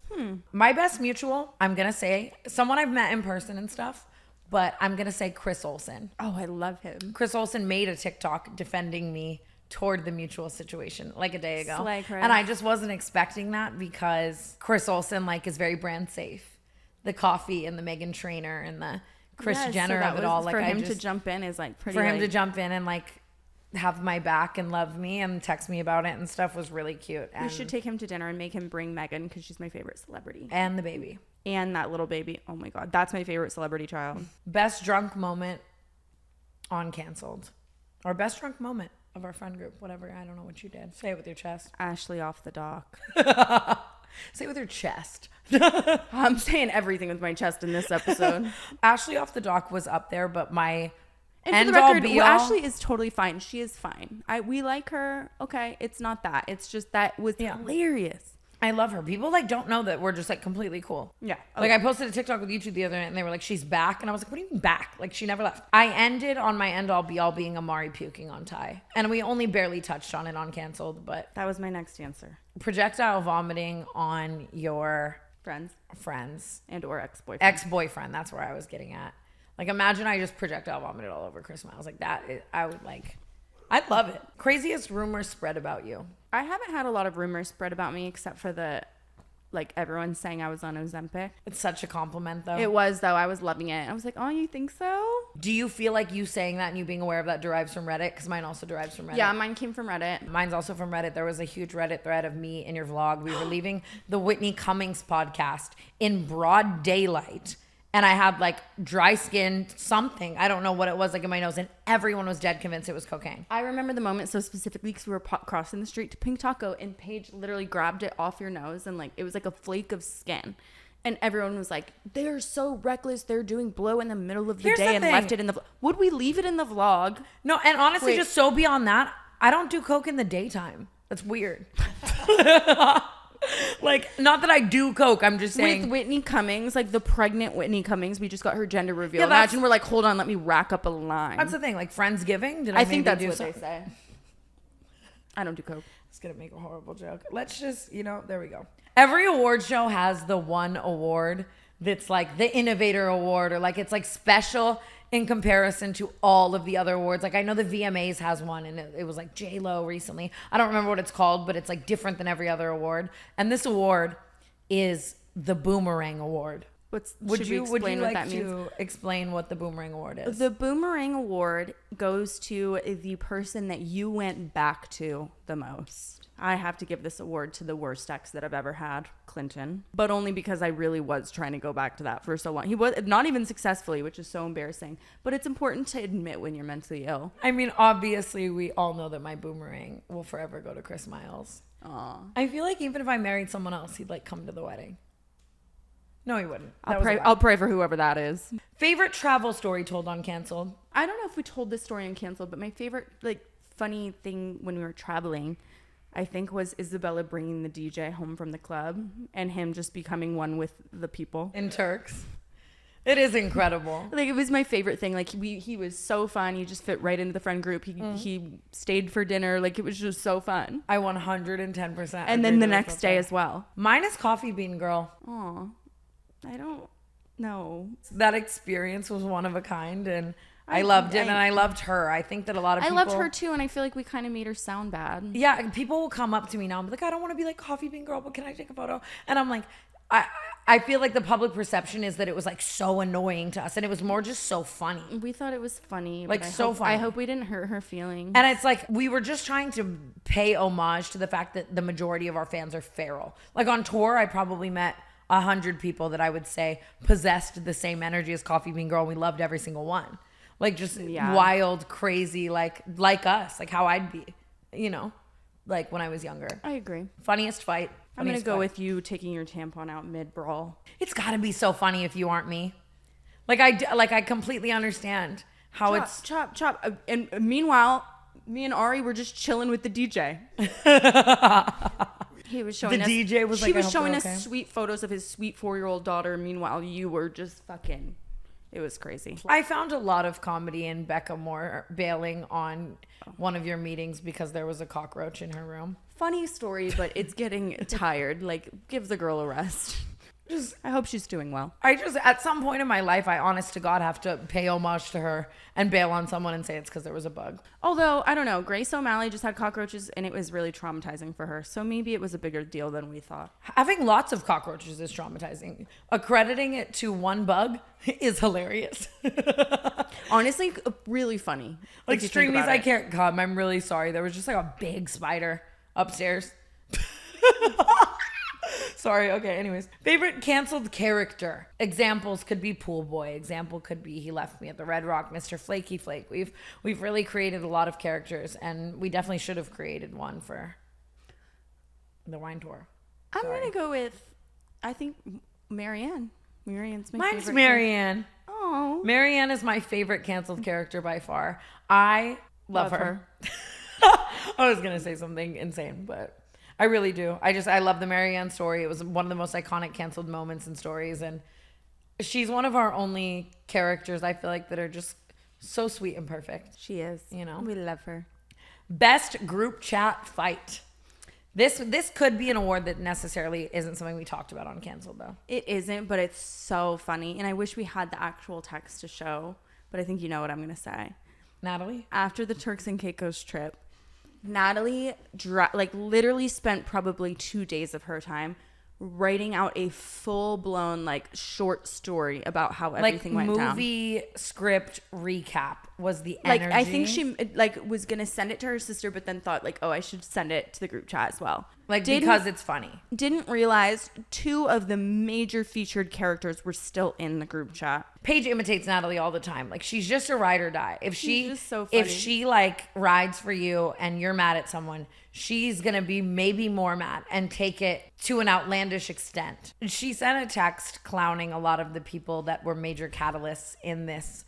My best mutual, I'm going to say someone I've met in person and stuff, but I'm going to say Chris Olsen. Oh, I love him. Chris Olsen made a TikTok defending me toward the mutual situation like a day ago. Slay, Chris. And I just wasn't expecting that because Chris Olsen like is very brand safe. The coffee and the Meghan Trainor and the Kris Jenner of it all. Like for I him just, to jump in is like pretty. for him like, to jump in and like have my back and love me and text me about it and stuff was really cute. And, we should take him to dinner and make him bring Megan because she's my favorite celebrity. and the baby. And that little baby. Oh my God. That's my favorite celebrity child. Best drunk moment on Canceled. Or best drunk moment of our friend group. Whatever. I don't know what you did. Say it with your chest. Ashley off the dock. Say it with your chest. I'm saying everything with my chest in this episode. Ashley off the dock was up there, but my And end for the all record, be all, Ashley is totally fine. She is fine. We like her. Okay. It's not that. It's just that was hilarious. I love her. People like don't know that we're just like completely cool. Yeah. Like I posted a TikTok with YouTube the other night and they were like, she's back. And I was like, what do you mean back? Like she never left. I ended on my end all be all being Amari puking on Ty. And we only barely touched on it on Canceled, but That was my next answer. projectile vomiting on your Friends and or ex-boyfriend. ex-boyfriend. That's where I was getting at. Like imagine I just projectile vomited all over Chris Miles. Like I would like, I'd love it. Craziest rumors spread about you. I haven't had a lot of rumors spread about me except for everyone saying I was on Ozempic. It's such a compliment though. It was though. I was loving it. I was like, oh, you think so? Do you feel like you saying that and you being aware of that derives from Reddit? Because mine also derives from Reddit. Yeah, mine came from Reddit. Mine's also from Reddit. There was a huge Reddit thread of me in your vlog. We were leaving the Whitney Cummings podcast in broad daylight. And I had like dry skin, something. I don't know what it was like in my nose. And everyone was dead convinced it was cocaine. I remember the moment so specifically because we were crossing the street to Pink Taco and Paige literally grabbed it off your nose and like it was like a flake of skin. And everyone was like, they're so reckless. They're doing blow in the middle of the Here's day the and thing. left it in the vlog. Would we leave it in the vlog? No, and honestly, Wait. just so beyond that, I don't do coke in the daytime. That's weird. Like, not that I do coke. I'm just saying. With Whitney Cummings, like the pregnant Whitney Cummings, we just got her gender reveal. Yeah, that's- Imagine we're like, hold on, let me rack up a line. That's the thing. Like, Friendsgiving? Did I think maybe that's do what something? they say. I don't do coke. It's going to make a horrible joke. Let's just, there we go. Every award show has the one award that's like the innovator award or like it's like special in comparison to all of the other awards. Like I know the VMAs has one and it was like J-Lo recently. I don't remember what it's called, but it's like different than every other award. And this award is the Boomerang Award. Would you like to explain what the Boomerang Award is? The Boomerang Award goes to the person that you went back to the most. I have to give this award to the worst ex that I've ever had, Clinton. But only because I really was trying to go back to that for so long. He was not even successfully, which is so embarrassing. But it's important to admit when you're mentally ill. I mean, obviously, we all know that my boomerang will forever go to Chris Miles. Aw. I feel like even if I married someone else, he'd like come to the wedding. No, he wouldn't. I'll pray for whoever that is. Favorite travel story told on Canceled? I don't know if we told this story on Canceled, but my favorite like funny thing when we were traveling I think, was Isabella bringing the DJ home from the club and him just becoming one with the people. In Turks. It is incredible. Like, it was my favorite thing. Like, he was so fun. He just fit right into the friend group. He stayed for dinner. Like, it was just so fun. I 110%. And then the next day as well. Mine is Coffee Bean Girl. Oh, I don't know. That experience was one of a kind, and I loved it, and I loved her. I think that a lot of people... I loved her too, and I feel like we kind of made her sound bad. Yeah, people will come up to me now and be like, I don't want to be like Coffee Bean Girl, but can I take a photo? And I'm like, I feel like the public perception is that it was like so annoying to us, and it was more just so funny. We thought it was funny. Like, but so funny. I hope we didn't hurt her feelings. And it's like, we were just trying to pay homage to the fact that the majority of our fans are feral. Like, on tour, I probably met 100 people that I would say possessed the same energy as Coffee Bean Girl. And we loved every single one. Like, just wild, crazy, like us, like how I'd be, you know, like when I was younger. I agree. Funniest fight. I'm going to go with you taking your tampon out mid-brawl. It's got to be so funny if you aren't me. Like, I completely understand how it's... Chop. And meanwhile, me and Ari were just chilling with the DJ. He was showing us... The DJ was like, he was I hope showing they're us okay. sweet photos of his sweet 4-year-old daughter. Meanwhile, you were just fucking... It was crazy. I found a lot of comedy in Becca Moore bailing on one of your meetings because there was a cockroach in her room. Funny story, but it's getting tired. Like, give the girl a rest. I hope she's doing well. At some point in my life, I honest to God have to pay homage to her and bail on someone and say it's because there was a bug. Although, I don't know, Grace O'Malley just had cockroaches and it was really traumatizing for her. So maybe it was a bigger deal than we thought. Having lots of cockroaches is traumatizing. Accrediting it to one bug is hilarious. Honestly, really funny. Like, if you think Streamies, about I it. can't come. I'm really sorry. There was just like a big spider upstairs. Sorry. Okay. Anyways, favorite canceled character. Examples could be Pool Boy. Example could be He Left Me at the Red Rock, Mr. Flaky Flake. We've really created a lot of characters, and we definitely should have created one for the wine tour. I'm going to go with, I think, Marianne. Marianne's my Mine's favorite. Marianne. Oh. Marianne is my favorite canceled character by far. I love her. I was going to say something insane, but I really do. I love the Marianne story. It was one of the most iconic canceled moments in stories. And she's one of our only characters, I feel like, that are just so sweet and perfect. She is. You know? We love her. Best group chat fight. This could be an award that necessarily isn't something we talked about on Canceled, though. It isn't, but it's so funny. And I wish we had the actual text to show. But I think you know what I'm going to say. Natalie? After the Turks and Caicos trip, Natalie literally spent probably 2 days of her time writing out a full-blown short story about how everything went down. Movie script recap was the energy. I think she was gonna send it to her sister, but then thought I should send it to the group chat as well. Because it's funny. Didn't realize 2 of the major featured characters were still in the group chat. Paige imitates Natalie all the time. She's just a ride or die. She's just so funny. If she rides for you and you're mad at someone, she's gonna be maybe more mad and take it to an outlandish extent. She sent a text clowning a lot of the people that were major catalysts in this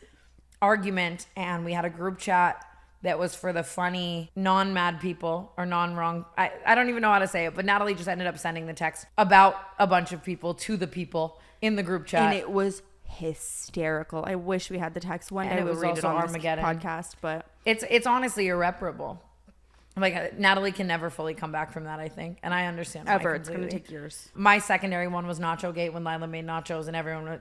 argument, and we had a group chat that was for the funny non-mad people or non-wrong. I don't even know how to say it, but Natalie just ended up sending the text about a bunch of people to the people in the grouroup chat. And it was hysterical. I wish we had the text. One day we'll read it on Armageddon podcast, but it's honestly irreparable. Natalie can never fully come back from that, I think. And I understand ever. It's going to take years. My secondary one was Nacho Gate when Lila made nachos and everyone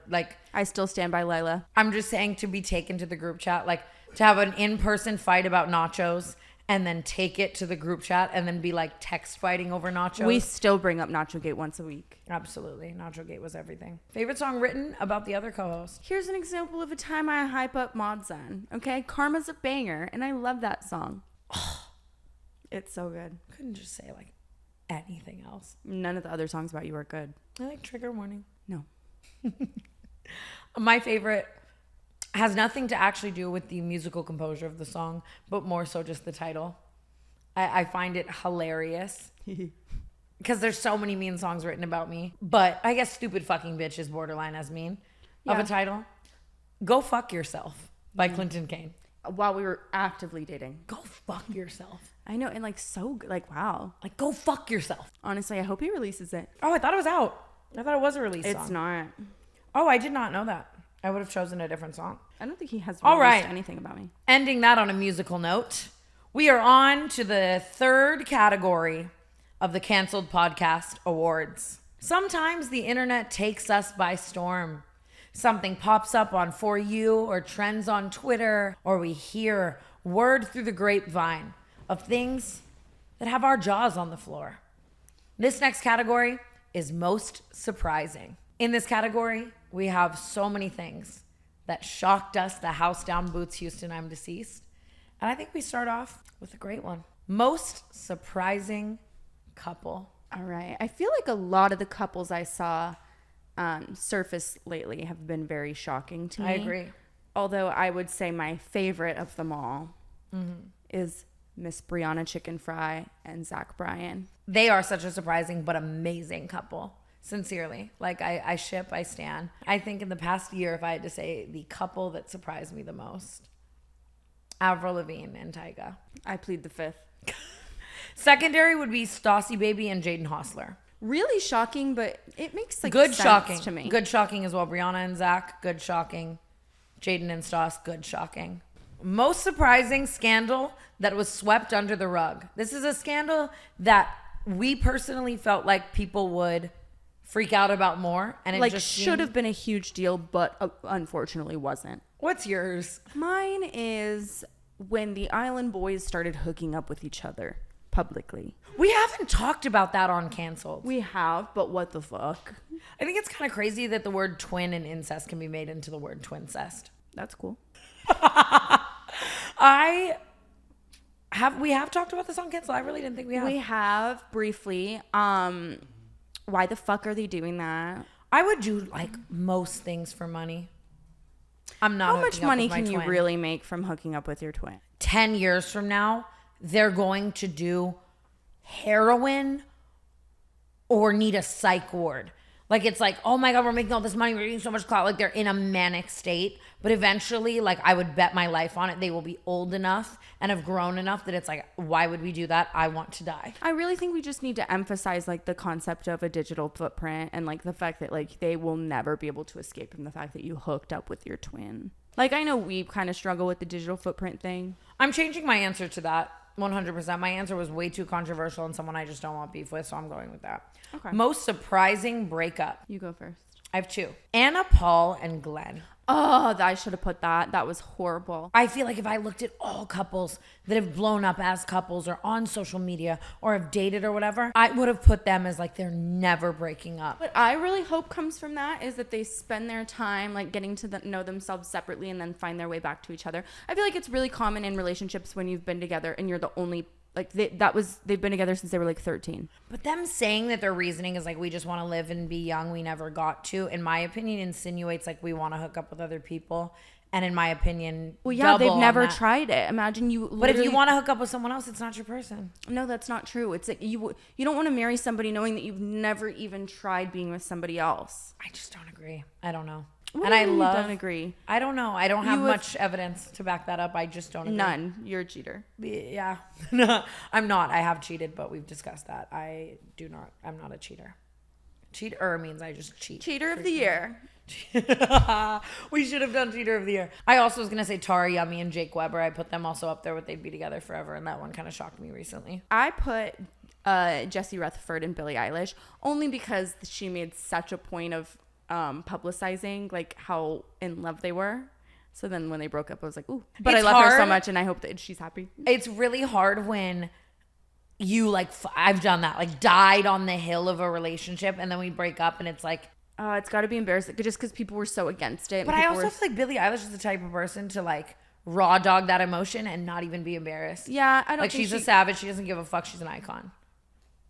I still stand by Lila. I'm just saying, to be taken to the group chat, to have an in-person fight about nachos and then take it to the group chat and then be text fighting over nachos. We still bring up Nacho Gate once a week. Absolutely. Nacho Gate was everything. Favorite song written about the other co-host. Here's an example of a time I hype up Modzen. Okay? Karma's a banger, and I love that song. It's so good. Couldn't just say anything else. None of the other songs about you are good. I like Trigger Warning. No. My favorite has nothing to actually do with the musical composure of the song, but more so just the title. I find it hilarious because there's so many mean songs written about me. But I guess Stupid Fucking Bitch is borderline as mean of a title. Go Fuck Yourself by Clinton Kane. While we were actively dating. Go fuck yourself. I know, and like so like wow. Like, go fuck yourself. Honestly, I hope he releases it. Oh, I thought it was out. I thought it was a release It's song. not. Oh, I did not know that. I would have chosen a different song. I don't think he has All released right. anything about me. Ending that on a musical note, we are on to the third category of the Canceled Podcast Awards. Sometimes the internet takes us by storm. Something pops up on For You or trends on Twitter, or we hear word through the grapevine of things that have our jaws on the floor. This next category is most surprising. In this category, we have so many things that shocked us. The house down Boots Houston, I'm deceased. And I think we start off with a great one. Most surprising couple. All right. I feel like a lot of the couples I saw surface lately have been very shocking to me. I agree. Although I would say my favorite of them all is Miss Brianna Chicken Fry and Zach Bryan. They are such a surprising but amazing couple. Sincerely. Like, I ship, I stan. I think in the past year, if I had to say the couple that surprised me the most, Avril Lavigne and Tyga. I plead the fifth. Secondary would be Stassi Baby and Jaden Hossler. Really shocking, but it makes like Good sense shocking to me. Good shocking as well. Brianna and Zach, good shocking. Jaden and Stas, good shocking. Most surprising scandal that was swept under the rug. This is a scandal that we personally felt like people would freak out about more, and it like just should have been a huge deal, but unfortunately wasn't. What's yours? Mine is when the Island Boys started hooking up with each other publicly. We haven't talked about that on Canceled. We have, but what the fuck? I think it's kind of crazy that the word twin and incest can be made into the word twincest. That's cool. We have talked about this on Cancel. I really didn't think we have. We have briefly. Why the fuck are they doing that? I would do like most things for money. I'm not. How much hooking up money with my can you twin. really make from hooking up with your twin? 10 years from now, they're going to do heroin or need a psych ward. Like, it's like, oh my God, we're making all this money. We're getting so much clout. Like, they're in a manic state. But eventually, like, I would bet my life on it. They will be old enough and have grown enough that it's like, why would we do that? I want to die. I really think we just need to emphasize like the concept of a digital footprint and like the fact that like they will never be able to escape from the fact that you hooked up with your twin. Like, I know we kind of struggle with the digital footprint thing. I'm changing my answer to that 100%. My answer was way too controversial and someone I just don't want beef with, so I'm going with that. Okay. Most surprising breakup. You go first. I have two. Anna, Paul, and Glenn. Oh, I should have put that. That was horrible. I feel like if I looked at all couples that have blown up as couples or on social media or have dated or whatever, I would have put them as like they're never breaking up. What I really hope comes from that is that they spend their time like getting to know themselves separately and then find their way back to each other. I feel like it's really common in relationships when you've been together and you're the only like they've been together since they were like 13. But them saying that their reasoning is like, we just want to live and be young, we never got to, in my opinion, insinuates like we want to hook up with other people. And in my opinion, Well, yeah, they've double on never that. tried it. Imagine you. But if you literally- want to hook up with someone else, it's not your person. No, that's not true. It's like you don't want to marry somebody knowing that you've never even tried being with somebody else. I just don't agree. I don't know. What And do I you mean you love. don't agree. I don't know. I don't have You have- much evidence to back that up. I just don't agree. None. You're a cheater. Yeah. No, I'm not. I have cheated, but we've discussed that. I'm not a cheater. Cheater means I just cheat. Cheater of the year. We should have done Cheater of the Year. I also was going to say Tara Yummy and Jake Weber. I put them also up there with they'd be together forever, and that one kind of shocked me recently. I put Jessie Rutherford and Billie Eilish only because she made such a point of publicizing like how in love they were. So then when they broke up, I was like, ooh. But It's I love her so hard. much and I hope that she's happy. It's really hard when you like, I've done that, like died on the hill of a relationship, and then we break up, and it's like, It's got to be embarrassing just because people were so against it. but I also feel like Billie Eilish is the type of person to like raw dog that emotion and not even be embarrassed. Yeah, I don't Like, think she's a savage. She doesn't give a fuck. She's an icon.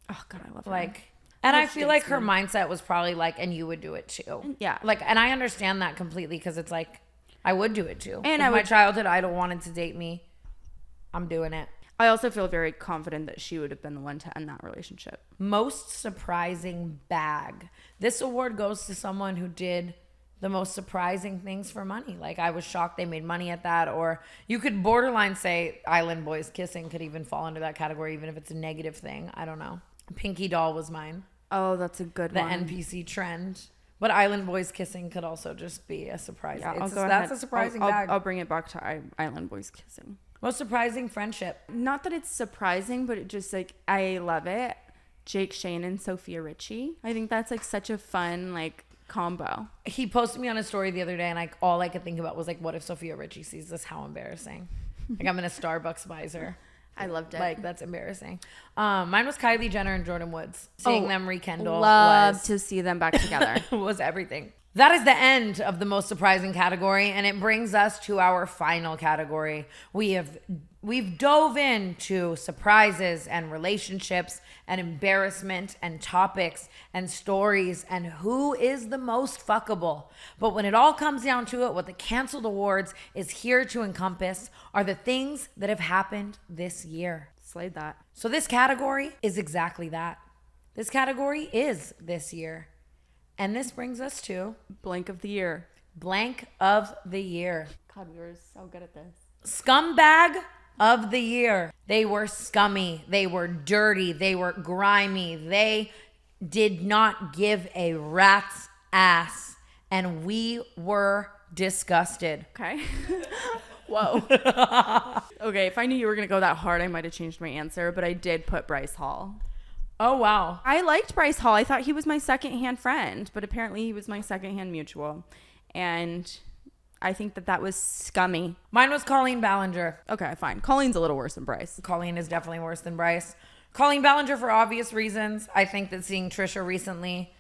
Oh, God, I love her. Like, and I Which feel like gets her me. mindset was probably like, and you would do it too. Yeah. Like, and I understand that completely because it's like, I would do it too. And if I my would- childhood idol wanted to date me, I'm doing it. I also feel very confident that she would have been the one to end that relationship. Most surprising bag. This award goes to someone who did the most surprising things for money. Like, I was shocked they made money at that. Or you could borderline say Island Boys kissing could even fall under that category, even if it's a negative thing. I don't know. Pinky doll was mine. Oh, that's a good The one. NPC trend. But Island Boys kissing could also just be a surprise. Yeah, That's a surprising bag. I'll bring it back to Island Boys kissing. Most surprising friendship. Not that it's surprising, but it just like, I love it. Jake Shane and Sophia Richie. I think that's like such a fun like combo. He posted me on a story the other day, and all I could think about was like, what if Sophia Richie sees this? How embarrassing. Like, I'm in a Starbucks visor. I loved it. Like, that's embarrassing. Mine was Kylie Jenner and Jordan Woods. Seeing them rekindle love to see them back together. was everything. That is the end of the most surprising category, and it brings us to our final category. We've dove into surprises and relationships and embarrassment and topics and stories and who is the most fuckable. But when it all comes down to it, what the Canceled Awards is here to encompass are the things that have happened this year. Slayed that. So this category is exactly that. This category is this year. And this brings us to Blank of the year. blank of the year. God, we were so good at this. Scumbag of the year. They were scummy. They were dirty. They were grimy. They did not give a rat's ass. And we were disgusted. Okay. Whoa. Okay, if I knew you were going to go that hard, I might have changed my answer, but I did put Bryce Hall. Oh, wow. I liked Bryce Hall. I thought he was my secondhand friend, but apparently he was my secondhand mutual. And I think that was scummy. Mine was Colleen Ballinger. Okay, fine. Colleen's a little worse than Bryce. Colleen is definitely worse than Bryce. Colleen Ballinger for obvious reasons. I think that seeing Trisha recently,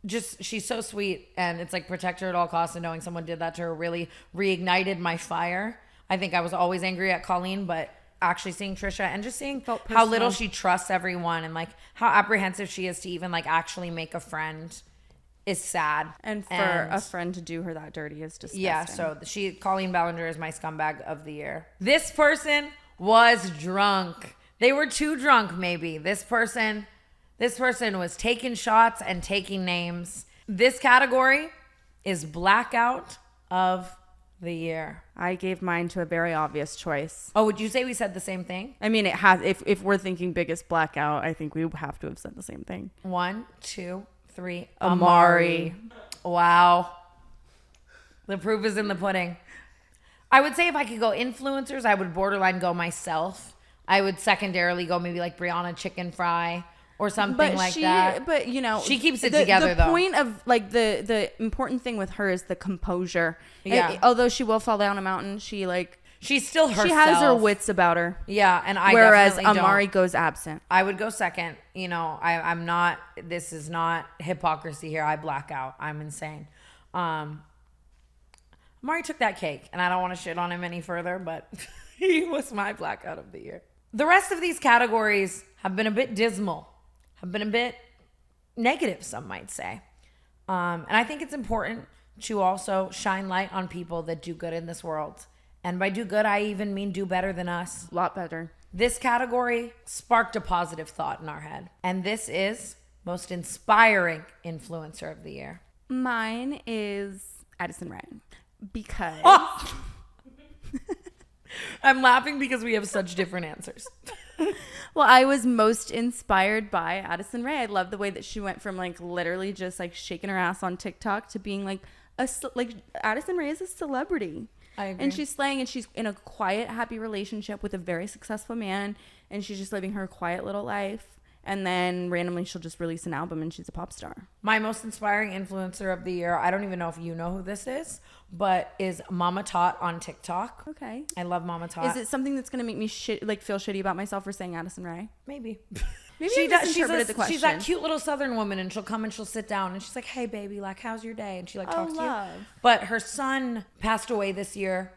she's so sweet, and it's like protect her at all costs, and knowing someone did that to her really reignited my fire. I think I was always angry at Colleen, but actually seeing Trisha and just seeing how little she trusts everyone and like how apprehensive she is to even like actually make a friend is sad. And for a friend to do her that dirty is disgusting. Yeah, so Colleen Ballinger is my scumbag of the year. This person was drunk. They were too drunk, maybe. This person was taking shots and taking names. This category is blackout of the year. I gave mine to a very obvious choice. Oh, would you say we said the same thing? I mean, it has. If we're thinking biggest blackout, I think we have to have said the same thing. 1, 2, 3. Amari. Wow. The proof is in the pudding. I would say if I could go influencers, I would borderline go myself. I would secondarily go maybe like Brianna Chicken Fry or something that. But you know, she keeps it together though. The point of like the important thing with her is the composure. Yeah. Although she will fall down a mountain, she's still herself. She has her wits about her. Yeah, and whereas definitely Amari don't. goes absent. I would go second. You know, I'm not. This is not hypocrisy here. I black out. I'm insane. Amari took that cake, and I don't want to shit on him any further, but he was my blackout of the year. The rest of these categories have been a bit dismal. Have been a bit negative, some might say. And I think it's important to also shine light on people that do good in this world. And by do good, I even mean do better than us. A lot better. This category sparked a positive thought in our head. And this is most inspiring influencer of the year. Mine is Addison Rae. Because... Oh! I'm laughing because we have such different answers. Well, I was most inspired by Addison Rae. I love the way that she went from like literally just like shaking her ass on TikTok to being like Addison Rae is a celebrity. I agree. And she's slaying, and she's in a quiet, happy relationship with a very successful man, and she's just living her quiet little life. And then randomly she'll just release an album and she's a pop star. My most inspiring influencer of the year, I don't even know if you know who this is, but is Mama Tot on TikTok. Okay. I love Mama Tot. Is it something that's going to make me feel shitty about myself for saying Addison Rae? Maybe. Maybe she I does. misinterpreted the question. She's that cute little Southern woman, and she'll come and she'll sit down and she's like, "Hey, baby, like, how's your day?" And she like talks to you. But her son passed away this year,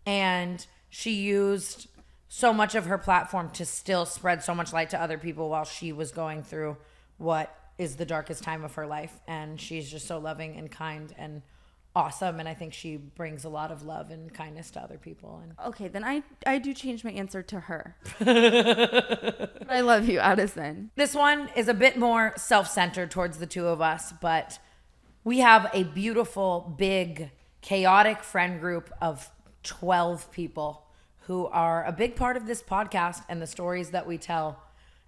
and she used so much of her platform to still spread so much light to other people while she was going through what is the darkest time of her life. And she's just so loving and kind and awesome. And I think she brings a lot of love and kindness to other people. And okay, then I do change my answer to her. I love you, Addison. This one is a bit more self-centered towards the two of us, but We have a beautiful, big, chaotic friend group of 12 people who are a big part of this podcast and the stories that we tell.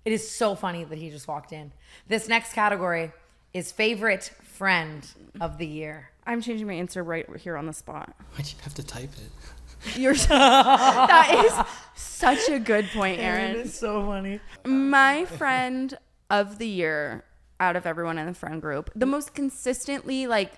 It is so funny that he just walked in. This next category is favorite friend of the year. I'm changing my answer right here on the spot. Why'd you have to type it? That is such a good point, Aaron. It is so funny. My friend of the year out of everyone in the friend group, the most consistently like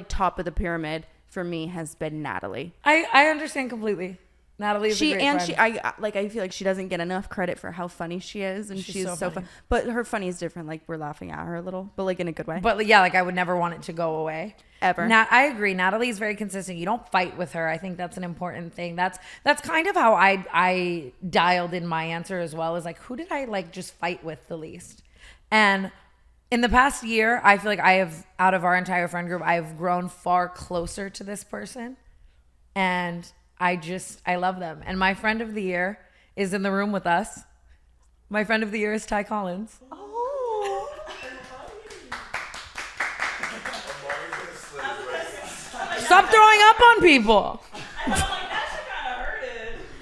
top of the pyramid for me has been Natalie. I understand completely. Natalie is a great friend. I feel like she doesn't get enough credit for how funny she is, and she's so fun. But her funny is different. Like, we're laughing at her a little, but like in a good way. But yeah, like I would never want it to go away. Ever. I agree. Natalie's very consistent. You don't fight with her. I think that's an important thing. That's kind of how I dialed in my answer as well, is like, who did I like just fight with the least? And in the past year, I feel like I have, out of our entire friend group, I have grown far closer to this person. And I love them. And my friend of the year is in the room with us. My friend of the year is Ty Collins. Oh. Stop throwing up on people.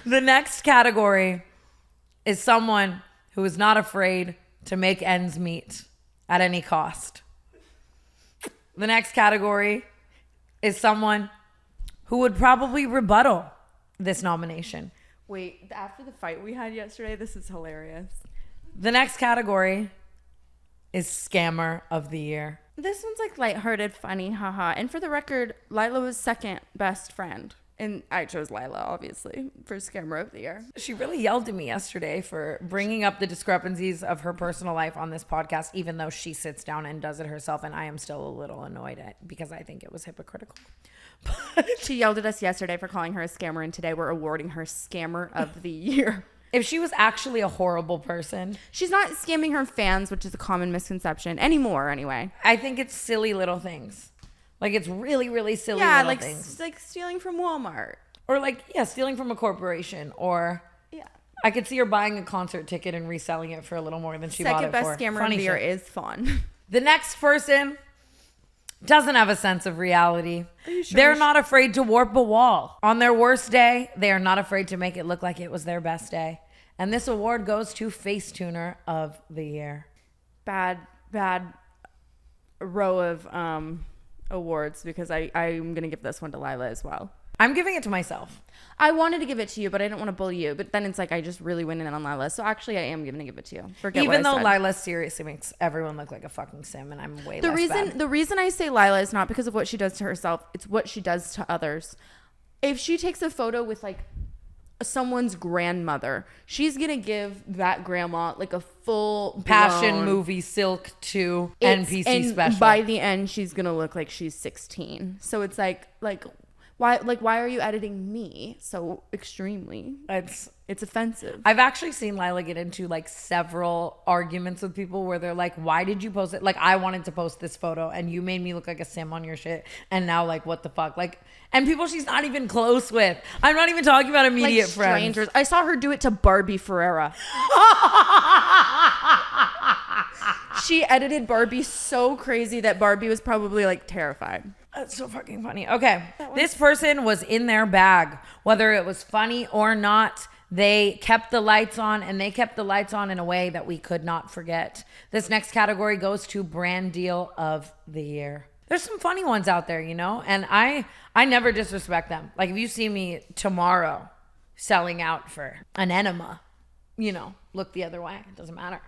The next category is someone who is not afraid to make ends meet at any cost. The next category is someone who would probably rebuttal this nomination. Wait, after the fight we had yesterday, this is hilarious. The next category is Scammer of the Year. This one's like lighthearted, funny, haha. And for the record, Lila was second best friend. And I chose Lila, obviously, for Scammer of the Year. She really yelled at me yesterday for bringing up the discrepancies of her personal life on this podcast, even though she sits down and does it herself. And I am still a little annoyed because I think it was hypocritical. She yelled at us yesterday for calling her a scammer, and today we're awarding her Scammer of the Year. If she was actually a horrible person, She's not scamming her fans, which is a common misconception anymore, anyway. I think it's silly little things. Like, it's really, really silly little things. Like stealing from Walmart. Or like, yeah, stealing from a corporation. Or Yeah. I could see her buying a concert ticket and reselling it for a little more than she bought it Second for. best Scammer Funny of the Year shit. is fun. The next person doesn't have a sense of reality. Are you sure They're we not afraid to warp a wall. On their worst day, they are not afraid to make it look like it was their best day. And this award goes to Facetuner of the Year. Bad row of awards, because I'm going to give this one to Lila as well. I'm giving it to myself. I wanted to give it to you, but I didn't want to bully you. But then it's like I just really went in on Lila. So actually, I am going to give it to you. Forget Even what I though said. Lila seriously makes everyone look like a fucking sim, and I'm way The less bad. reason I say Lila is not because of what she does to herself. It's what she does to others. If she takes a photo with like someone's grandmother, she's gonna give that grandma like a full Passion movie Silk 2 NPC special. By the end, she's gonna look like she's 16. So it's like why are you editing me so extremely? It's offensive. I've actually seen Lila get into like several arguments with people where they're like, why did you post it? Like, I wanted to post this photo and you made me look like a sim on your shit. And now, like, what the fuck? Like, and people she's not even close with. I'm not even talking about immediate like friends. strangers. I saw her do it to Barbie Ferreira. She edited Barbie so crazy that Barbie was probably like terrified. That's so fucking funny. Okay. This person was in their bag, whether it was funny or not. They kept the lights on, and they kept the lights on in a way that we could not forget. This next category goes to Brand Deal of the Year. There's some funny ones out there, you know, and I never disrespect them. Like, if you see me tomorrow selling out for an enema, you know, look the other way. It doesn't matter.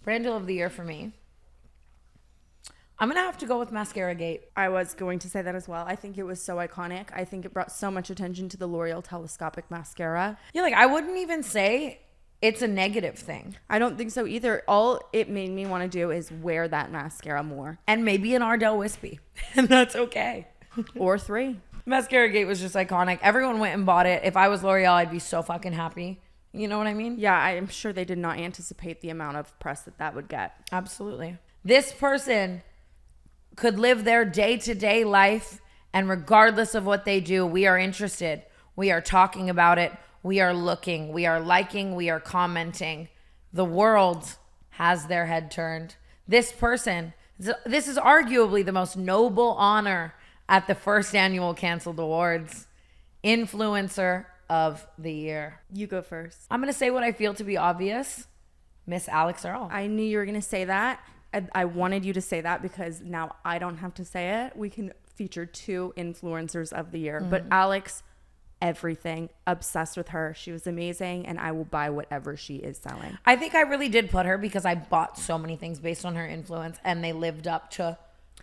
Brand Deal of the Year for me, I'm going to have to go with Mascara Gate. I was going to say that as well. I think it was so iconic. I think it brought so much attention to the L'Oreal telescopic mascara. Yeah, like, I wouldn't even say it's a negative thing. I don't think so either. All it made me want to do is wear that mascara more. And maybe an Ardell Wispy. And that's okay. Or 3. Mascara Gate was just iconic. Everyone went and bought it. If I was L'Oreal, I'd be so fucking happy. You know what I mean? Yeah, I am sure they did not anticipate the amount of press that would get. Absolutely. This person could live their day-to-day life, and regardless of what they do, we are interested. We are talking about it. We are looking. We are liking. We are commenting. The world has their head turned. This person This is arguably the most noble honor at the first annual Canceled Awards. Influencer of the Year. You go first. I'm going to say what I feel to be obvious. Miss Alex Earl. I knew you were going to say that. I wanted you to say that because now I don't have to say it. We can feature 2 influencers of the year. But Alex, everything. Obsessed with her. She was amazing, and I will buy whatever she is selling. I think I really did put her because I bought so many things based on her influence, and they lived up to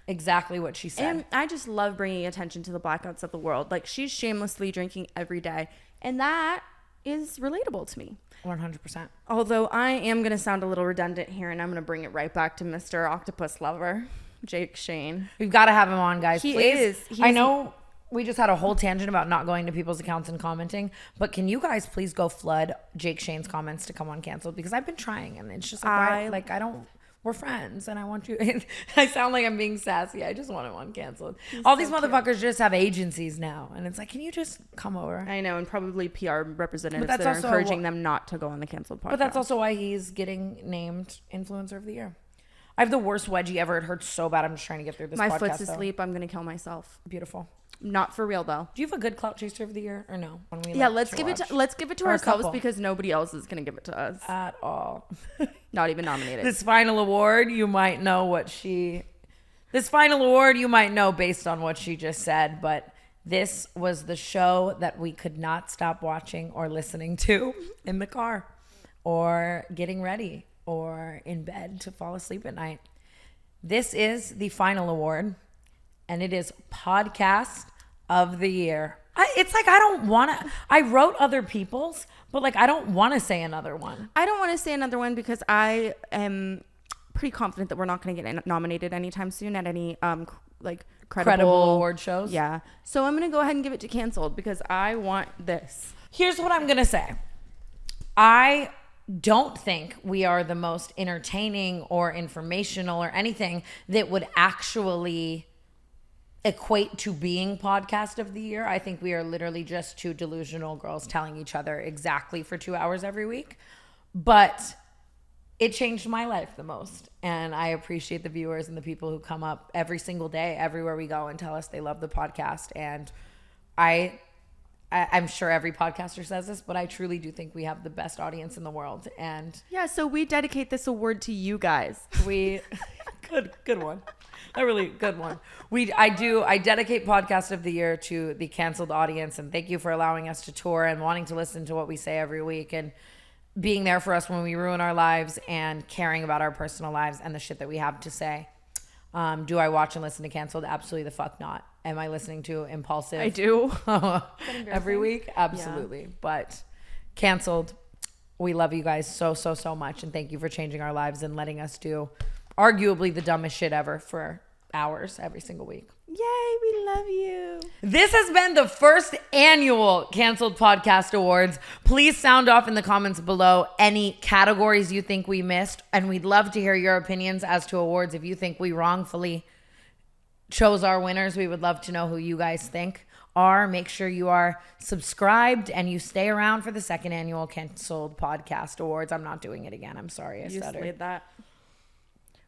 exactly what she said. And I just love bringing attention to the blackouts of the world. Like, she's shamelessly drinking every day, and that is relatable to me. 100%. Although I am going to sound a little redundant here, and I'm going to bring it right back to Mr. Octopus Lover, Jake Shane. We've got to have him on, guys. He please. is. He's, I know we just had a whole tangent about not going to people's accounts and commenting, but can you guys please go flood Jake Shane's comments to come on Canceled? Because I've been trying, and it's just like, I don't. We're friends, and I want you. I sound like I'm being sassy. I just want him on Canceled. All these motherfuckers just have agencies now, and it's like, can you just come over? I know, and probably PR representatives that's that are also encouraging them not to go on the Canceled podcast. But that's also why he's getting named Influencer of the Year. I have the worst wedgie ever. It hurts so bad. I'm just trying to get through this My podcast, foot's though. asleep. I'm going to kill myself. Beautiful. Not for real, though. Do you have a good clout chaser of the year or no? When we Yeah, like let's give it to Or a ourselves couple. because nobody else is going to give it to us. At all. Not even nominated. This final award, you might know This final award, you might know based on what she just said, but this was the show that we could not stop watching or listening to in the car or getting ready or in bed to fall asleep at night. This is the final award, and it is Podcast of the Year. It's like I don't want to. I wrote other people's, but like I don't want to say another one. I don't want to say another one because I am pretty confident that we're not going to get nominated anytime soon at any like credible Award shows. Yeah. So I'm going to go ahead and give it to Canceled because I want this. Here's what I'm going to say. I don't think we are the most entertaining or informational or anything that would actually equate to being Podcast of the Year. I think we are literally just 2 delusional girls telling each other exactly for 2 hours every week. But it changed my life the most. And I appreciate the viewers and the people who come up every single day, everywhere we go, and tell us they love the podcast. And I'm sure every podcaster says this, but I truly do think we have the best audience in the world. And Yeah, so we dedicate this award to you guys. we good one. A really good one. I dedicate Podcast of the Year to the Canceled audience, and thank you for allowing us to tour and wanting to listen to what we say every week and being there for us when we ruin our lives and caring about our personal lives and the shit that we have to say. Do I watch and listen to Canceled? Absolutely the fuck not. Am I listening to Impulsive? I do. Every week? Absolutely. Yeah. But Canceled, we love you guys so, so, so much. And thank you for changing our lives and letting us do arguably the dumbest shit ever for hours every single week. Yay, we love you. This has been the first annual Canceled Podcast Awards. Please sound off in the comments below any categories you think we missed. And we'd love to hear your opinions as to awards. If you think we wrongfully chose our winners, we would love to know who you guys think are. Make sure you are subscribed and you stay around for the second annual Canceled Podcast Awards. I'm not doing it again. I'm sorry. I stuttered. Just that.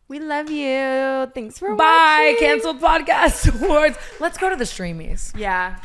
We love you. Thanks for Bye. watching. Canceled Podcast Awards. Let's go to the Streamies. Yeah.